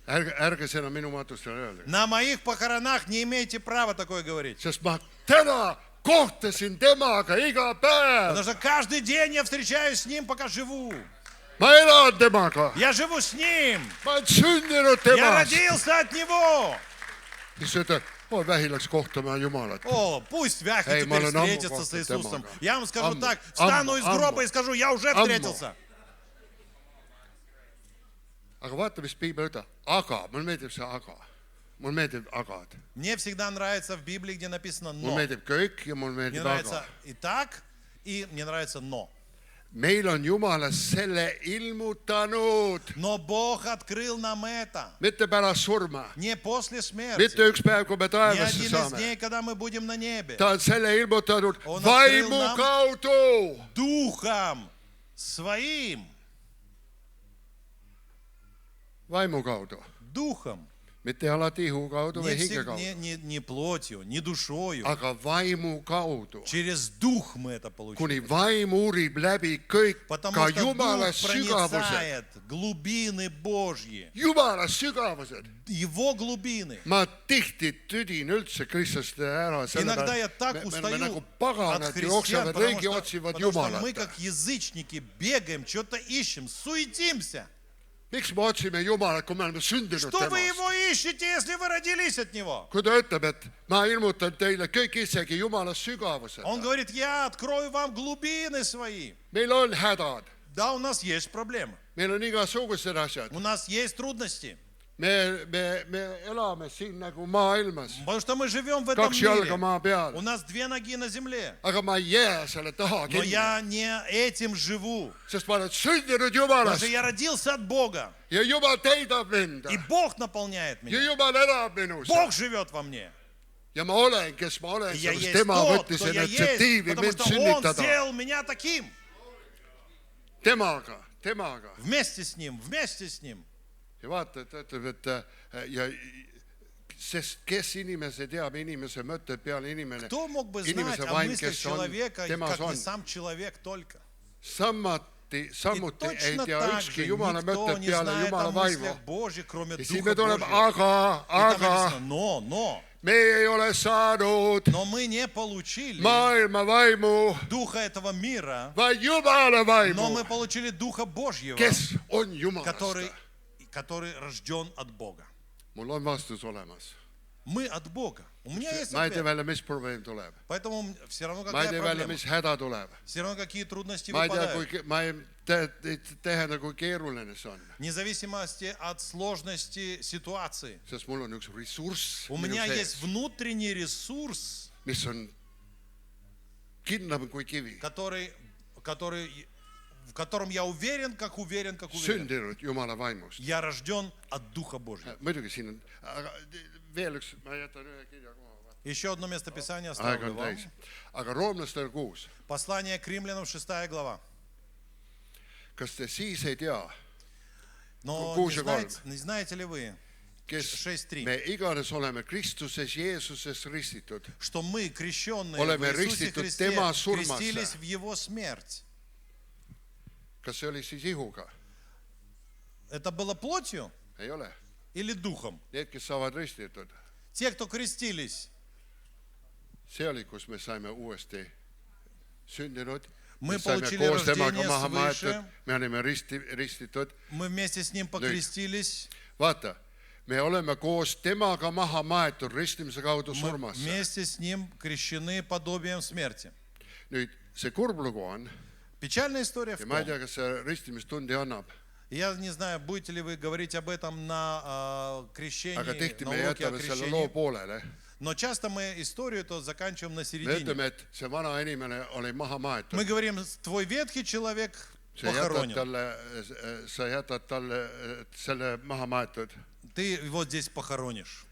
Ärge seda minu matustel öelge. На моих похоронах не имеете права такое говорить. Sest ma täna kohtasin temaga iga päev. Потому что каждый день я встречаюсь с Ним, пока живу. Ma elan temaga. Я живу с Ним. Ma olen sündinud Я temast. родился от Него. Siis ütled, vähi läks kohtama Jumalat. О, пусть Вяхи Эй, теперь Малин, амму встретится с kohta Иисусом. temaga. Я вам скажу Амму, так, встану амму, из гроба амму. и скажу, я уже Амму. встретился. aga vaata, mis piibel ütleb. Aga, mulle meeldib see aga. Mulle meeldib agad. Мне всегда нравится в Библии, где написано Mulle «но». meeldib kõik ja mulle Мне meeldib нравится aga. и так, и мне нравится «но». Meil on Jumalas selle ilmutanud. Но Бог открыл нам это. Mitte pärast surma. Не после смерти. Mitte üks päev, kui me Не taevasse один из saame. дней, когда мы будем на небе. Ta on selle ilmutanud On vaimu открыл нам- kaudu. Духом своим. Vaimu kaudu. Духом. Mitte alati ihu kaudu või Не, hinge всег- kaudu. не плотью, не душою. Aga vaimu kaudu. Через Дух мы это получили. Kuni vaim uurib läbi kõik, Потому ka что Jumala Дух sügavused. проницает глубины Божьи. Jumala sügavused. Его глубины. Ma tihti tüdin üldse kristlaste ära. Иногда я так me устаю nagu от paganad христиан, jooksevad потому ringi, что otsivad мы Jumalat. как язычники бегаем, что-то ищем, суетимся. Miks me otsime Jumalat, kui me oleme sündinud Что вы temast? его ищете, если вы родились от него? Kui ta ütleb, et ma ilmutan teile kõik isegi Jumala sügavused. Он говорит, я открою вам глубины свои. Meil on hädad, Да, у нас есть проблемы. meil on igasugused asjad. У нас есть трудности. Me elame siin nagu maailmas. Потому что мы живем в этом Kaks jalga мире. maa peal. У нас две ноги на земле. Aga ma ei jää selle taha Но kinni, я не этим живу. sest ma olen sündinud Потому Jumalast что я родился от Бога. ja Jumal täidab mind И Бог наполняет ja меня. Jumal elab minus. Бог живет во мне. Ja ma olen, kes ma olen, Я sest есть tema тот, võttis кто я есть, initsiatiivi потому mind что Он sünnitada. сделал меня таким. Temaga. Вместе с Ним. Ja vaata, ta ütleb, et ja sest kes inimese teab inimese mõtted peale inimene, Кто мог бы знать inimese о vaim, мыслях kes on человека, temas как on. не сам человек только? Samuti ei точно tea так ükski же Jumala никто mõtted не peale знает Jumala о vaimu. мыслях Божьих, кроме Ja siis Духа me tuleb Божьего. aga, И там написано, но me ei ole saanud но мы не получили maailma vaimu, Духа этого мира, vaid Jumala но мы vaimu, получили Духа Божьего, kes on Jumalast. который рожден от Бога. Mul on vastus olemas. Мы от Бога. У меня есть Ma ei tea ответ. välja, mis probleem tuleb. Поэтому все равно Ma ei какая tea välja, проблема, mis häda tuleb. все равно какие трудности Ma ei tea, выпадают. ma ei tähenda, kui keeruline see on. Вне зависимости от сложности ситуации. Sest mul on üks ressurss У minu меня sees, есть внутренний ресурс, mis on kindlam kui kivi. в котором я уверен, как уверен. Sündinud Jumala vaimust. Я рожден от Духа Божьего. Muidugi siin on, aga veel üks, ma jätan ühe kirja koha. Еще одно местописание Aeg оставлю on вам. täis. Aga Roomlastel 6. Послание к римлянам, 6 глава. Kas te siis ei tea, Но Kuus ja kolm. не знаете ли вы, kes 6:3. me iganes oleme Kristuses Jeesuses ristitud, что мы, крещенные Oleme в Иисусе ristitud Христе, tema surmasse. крестились в Его смерть? kas see oli siis ihuga? Это было плотью Ei ole. или духом? Need, kes saavad ristitud, Те, кто крестились, see oli, kus me saime uuesti sündinud. Мы Me saime получили koos temaga рождение maha свыше. maetud, me olime ristitud. мы вместе с Ним покрестились, Vaata, me oleme koos temaga maha maetud ristimise kaudu мы surmasse. вместе с Ним крещены подобием смерти. Nüüd, see kurb lugu on, Печальная история в ja ma ei том, tea, kas see ristimistundi annab, я не знаю, будете ли вы говорить об этом на крещении, aga tihti на me уроке о jätame selle loo крещении, poolele. но часто мы историю то заканчиваем на Me середине. ütleme, et see vana inimene oli maha maetud. Мы говорим, твой ветхий человек Sa похоронен. jätad talle selle maha maetud Ты вот здесь похоронишь.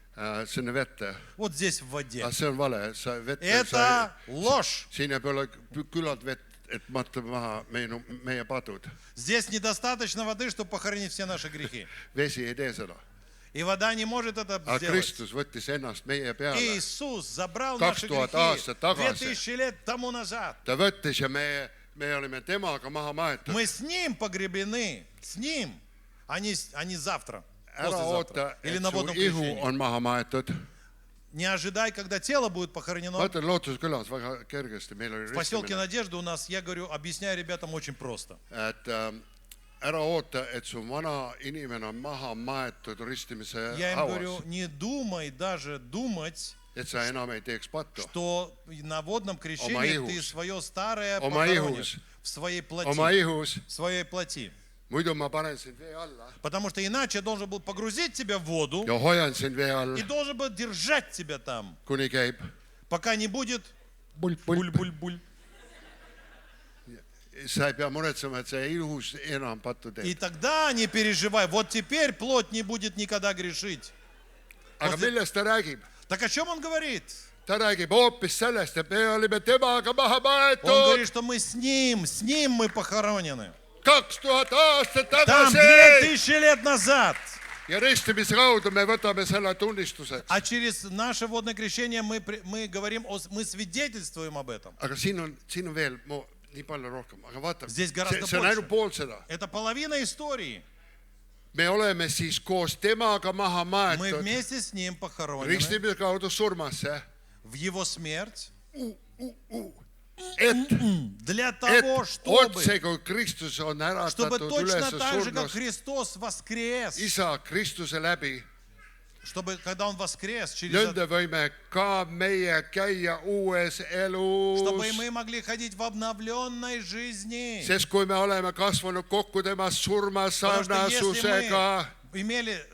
sinna vette. Вот здесь в воде. Aga see on vale, sa vette Это ложь. siin ei ole küllalt vett, et matta maha meie padud. Здесь недостаточно воды, чтобы похоронить все наши грехи. Vesi ei tee seda. И вода не может это Aga сделать. Kristus võttis ennast meie peale. Иисус забрал 2000 наши aastat грехи tagasi. 2000 лет тому назад. Ta võttis ja me olime temaga maha maetud. Мы с Ним погребены. С Ним. А не завтра. Ära Послезавтра. oota, Или et на su водном ihu крещении. on maha maetud. Не ожидай, когда тело будет Ma похоронено. ütlen Lootuskülas väga kergesti, meil oli В поселке ristimine. Надежды у нас, я говорю, объясняю ребятам очень просто. Et ära oota, et su vana inimene on maha maetud ristimise Я им говорю, hauas. не думай даже думать, Et sa enam ei teeks pattu. что на водном Oma крещении ihus. ты свое старое Oma похоронишь ihus. в своей Oma плоти. ihus. В своей плоти. muidu ma panen sind vee alla Потому что иначе я должен был погрузить тебя в воду ja hoian sind vee all, и должен был держать тебя там, kuni käib пока не будет pulp-pulp. буль-буль-буль. Sa ei pea muretsema, et see ilus enam pattu И teeb. тогда не переживай, вот теперь плоть не будет никогда грешить. Aga millest ta räägib? Так о чем он говорит? Ta räägib hoopis sellest, et me olime temaga maha Он maetud говорит, что мы с ним мы похоронены. 2000 aastat Там tagasi 2000 лет назад. ja ristimise kaudu me võtame selle tunnistuseks. А через наше водное крещение мы говорим, мы свидетельствуем об этом. aga siin on veel nii palju rohkem, aga vaata, Здесь гораздо see on больше. ainult pool seda. Это половина истории. Me oleme siis koos temaga maha Мы maetud вместе с ним похоронены ristimise kaudu surmasse, в его смерть et для того, otse kui Kristus on чтобы äratatud точно üles так же, как surnust, Христос воскрес, isa Kristuse läbi, чтобы когда Он воскрес, nõnda võime ka meie käia uues elus. чтобы мы могли ходить в обновленной жизни. Sest kui me oleme kasvanud kokku tema surma Потому что если sarnasusega, мы имели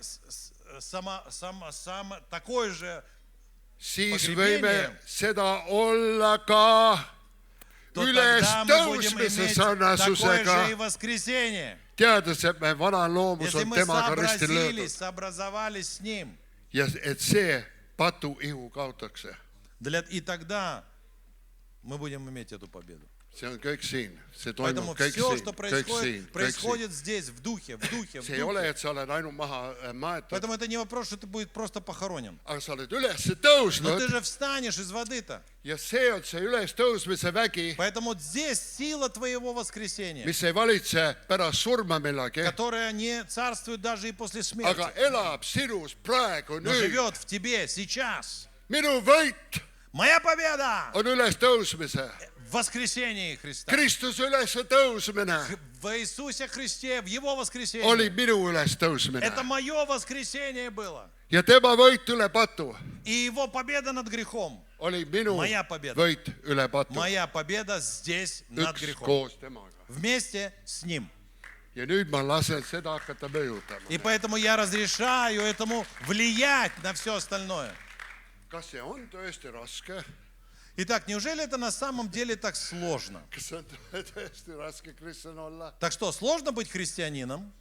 такое же, siis pogrebение, võime seda olla ka то тогда мы будем ülestõusmise иметь такое sarnasusega, же и воскресение. teades, et me vana loomus Если on мы temaga risti löödud сообразовались с Ним, ja et see patuihu kaotakse. и тогда мы будем иметь эту победу. See on kõik siin, see Поэтому toimub kõik все, что siin, kõik siin. происходит здесь, в духе, See ei ole, et sa oled ainult maha maetud, Поэтому это не вопрос, что ты будешь просто похоронен. aga sa oled üles Но tõusnud ты же встанешь из воды-то. ja see on see ülestõusmise vägi, Поэтому вот здесь сила твоего воскресения, mis ei valitse pärast surma millegi, которая не царствует даже и после aga смерти, elab sinus praegu но nüüd. живет в тебе сейчас. Minu võit Моя победа on ülestõusmise. в воскресении Христа. Kristuse ülestõusmine В Иисусе Христе, в Его oli воскресении. minu ülestõusmine Это мое воскресение было. ja tema võit üle patu И Его победа над грехом. oli minu Моя победа. võit üle patu. Моя победа здесь над Üks грехом. koos temaga. Вместе с Ним. Ja nüüd ma lasen seda hakata mõjutama. И поэтому я разрешаю этому влиять на все остальное. Kas see on tõesti raske? Итак, неужели это на самом деле так сложно? Kas see on tõesti raske kristjan olla? Так что, сложно быть христианином?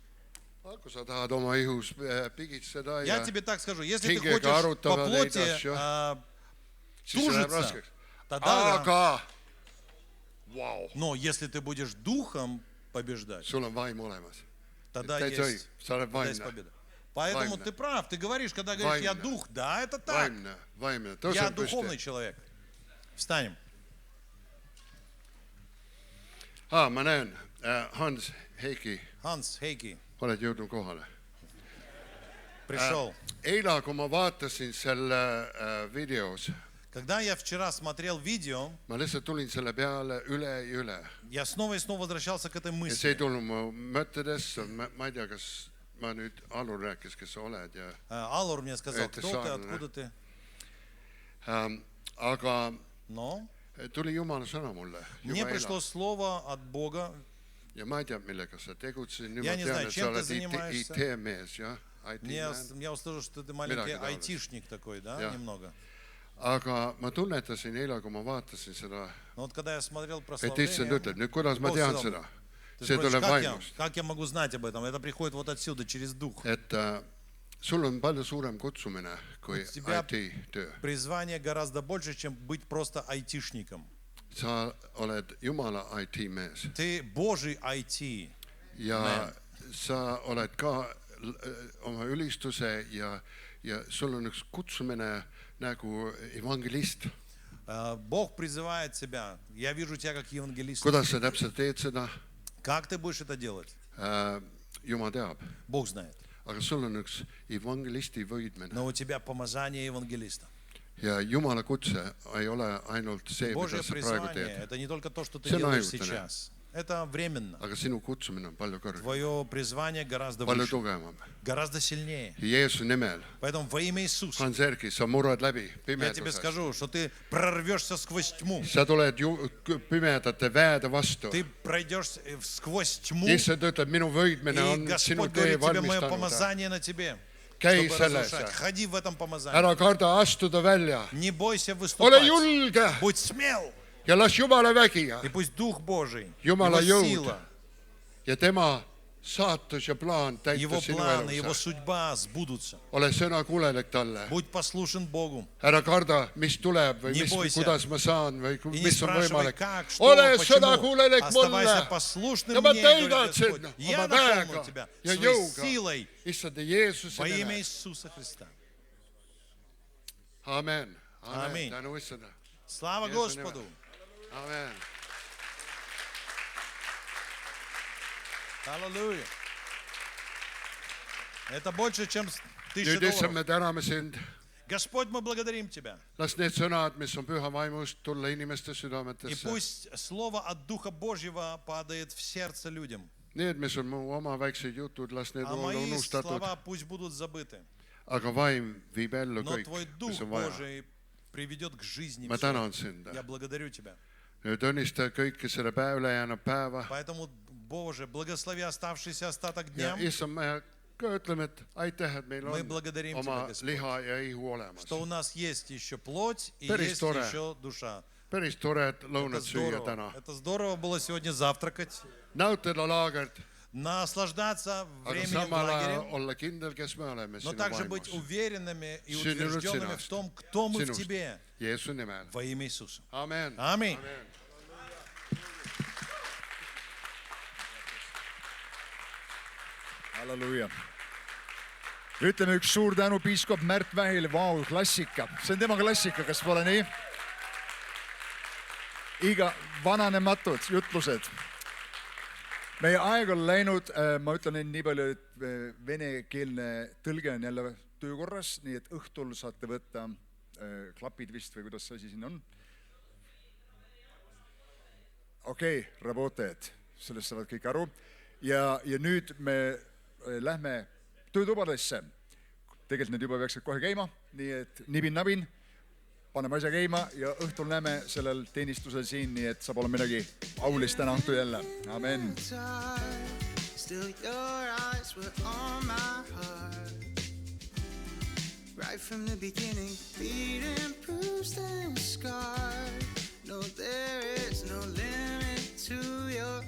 Kui sa tahad oma ihus pigitseda ja Я тебе так скажу, если ты hingega хочешь по arutama neid плоти asju, siis see läheb тужиться, raskeks. тогда да. Aga vau, Но если ты будешь духом побеждать, sul on vaim olemas. тогда Täitsa õige, есть, sa oled тогда есть vaimne. победа. Поэтому Vaimne. ты прав, ты говоришь, когда говоришь, я Vaimne. дух, да, это так. Vaimne. Я Tõuseb духовный püsti. человек. Встанем. Ma näen, Hans Heiki, Hans Heiki oled jõudnud kohale. пришел. Eile, kui ma vaatasin selle videos, Когда я вчера смотрел видео, ma lihtsalt tulin selle peale üle ja üle. я снова и снова возвращался к этой Ja see ei мысли. tulnud mu mõttedesse, ma ei tea, kas ma nüüd Alur rääkis, kes sa oled ja Аллур мне сказал, Это кто ты, сам, откуда ты. aga Но tuli Jumala sõna mulle мне juba пришло eile слово от Бога. ja ma ei tea, millega sa tegutsesid, nüüd Я ma не tean, знаю, et sa чем ты oled занимаешься. IT-mees, jah, Я IT-man, услышал, что ты маленький Midagi taolist. айтишник такой, да, Jah. немного. aga ma tunnetasin eile, kui ma vaatasin seda, Но вот когда я смотрел et issand прославление, ütleb, nüüd kuidas ma Бог tean сказал, seda, ты see спросишь, tuleb vaimust, как я могу знать об этом? Это приходит вот отсюда, через дух. et sul on palju suurem kutsumine kui У тебя IT-töö. призвание гораздо больше, чем быть просто айтишником. Sa oled Jumala IT-mees Ты Божий IT. ja sa oled ka oma ülistuse ja sul on üks kutsumine nagu evangelist. Бог призывает тебя. Я вижу тебя как евангелиста. Kuidas sa täpselt teed seda? Как ты будешь это делать? Jumal teab. Бог знает. Aga sul on üks evangelisti võidmine. Но у тебя помазание евангелиста. Ja Jumala kutse ei ole ainult see, mida Божье sa praegu призвание teed. это не только то, что ты See on делаешь ajutine. сейчас. это временно. aga sinu kutsumine on palju kõrgem, Твое призвание гораздо palju выше, tugevam. гораздо сильнее. Jeesuse nimel, Поэтому во имя Иисуса Hans Erki, sa murrad läbi я тебе pimedusest. скажу, что ты прорвешься сквозь тьму. Sa tuled pimedate väede vastu. Ты пройдешь сквозь тьму, Issand ütleb, minu võidmine и on sinu Господь tee говорит тебе, мое valmistanud. помазание на тебе, Käi чтобы selles. разрушать. Ходи в этом помазании. Ära karda astuda välja. Не бойся Ole выступать. julge Будь смел. ja las Jumala vägi И пусть Дух Божий, Jumala Его jõud сила, ja tema saatus ja plaan täita Его sinu планы, Его elus. судьба сбудутся. Ole sõnakuulelik talle. Будь послушен Богу. Ära karda, mis tuleb või Не mis, бойся. kuidas ma saan või И не mis on спрашивай, võimalik. как, что, Ole почему. sõnakuulelik Оставайся mulle послушным ja ma мне, говорит täidan Господь. sind Я oma наполню väega тебя ja своей jõuga. силой Issand Jeesuse во имя nimel. Иисуса Христа. Amen. Amin. Tänu issanda. Слава Jeesuse Господу! nimel. Amen. Аллилуйя! Это больше, чем $1000. Nüüd issand, me täname sind. Господь, мы благодарим Тебя. Las need sõnad, mis on püha vaimust, tulla inimeste И südametesse. пусть слово от Духа Божьего падает в сердце людям. Need, mis on mu oma väiksed jutud, las need А olla мои unustatud. слова пусть будут забыты. Aga vaim viib ellu Но kõik, Твой Дух mis on vaja. Божий приведет к жизни. Ma всё. tänan sind. Я благодарю Тебя. Nüüd õnnista kõike selle ülejäänud päeva. Поэтому, Боже, благослови оставшийся остаток Ja дня, issand, me ka ütleme, et aitäh, et meil Me on благодарим oma тебя, Господь. liha ja ihu olemas. что у нас есть еще плоть и Päris есть tore. еще душа. Päris tore, et Это lõunat süüa здорово. täna. Это здорово было сегодня завтракать, Nautada laagert, naslаждаться aga временем в samal ajal лагере, olla kindel, kes me oleme но sinu также быть vaimus. уверенными и Sündinud утвержденными в sinast. том, кто мы в Sinust. Тебе, Jeesuse nimel. во имя Иисуса. Amen. Аминь. halleluuja. ütleme üks suur tänu piiskop Märt Vähile, vau, klassika, see on tema klassika, kas pole nii? iga vananematud jutlused. meie aeg on läinud, ma ütlen nii palju, et venekeelne tõlge on jälle töökorras, nii et õhtul saate võtta klapid vist või kuidas see asi siin on. Okei, работает, sellest saavad kõik aru. Ja nüüd me lähme töötubadesse. Tegelikult need juba peaksid kohe käima, nii et nibin-nabin, paneme asja käima ja õhtul näeme sellel teenistusel siin, nii et saab olla midagi aulist täna õhtu jälle. Amen. Still your eyes were on my heart. Right from the beginning, beaten, bruised and scarred. No, there is no limit to your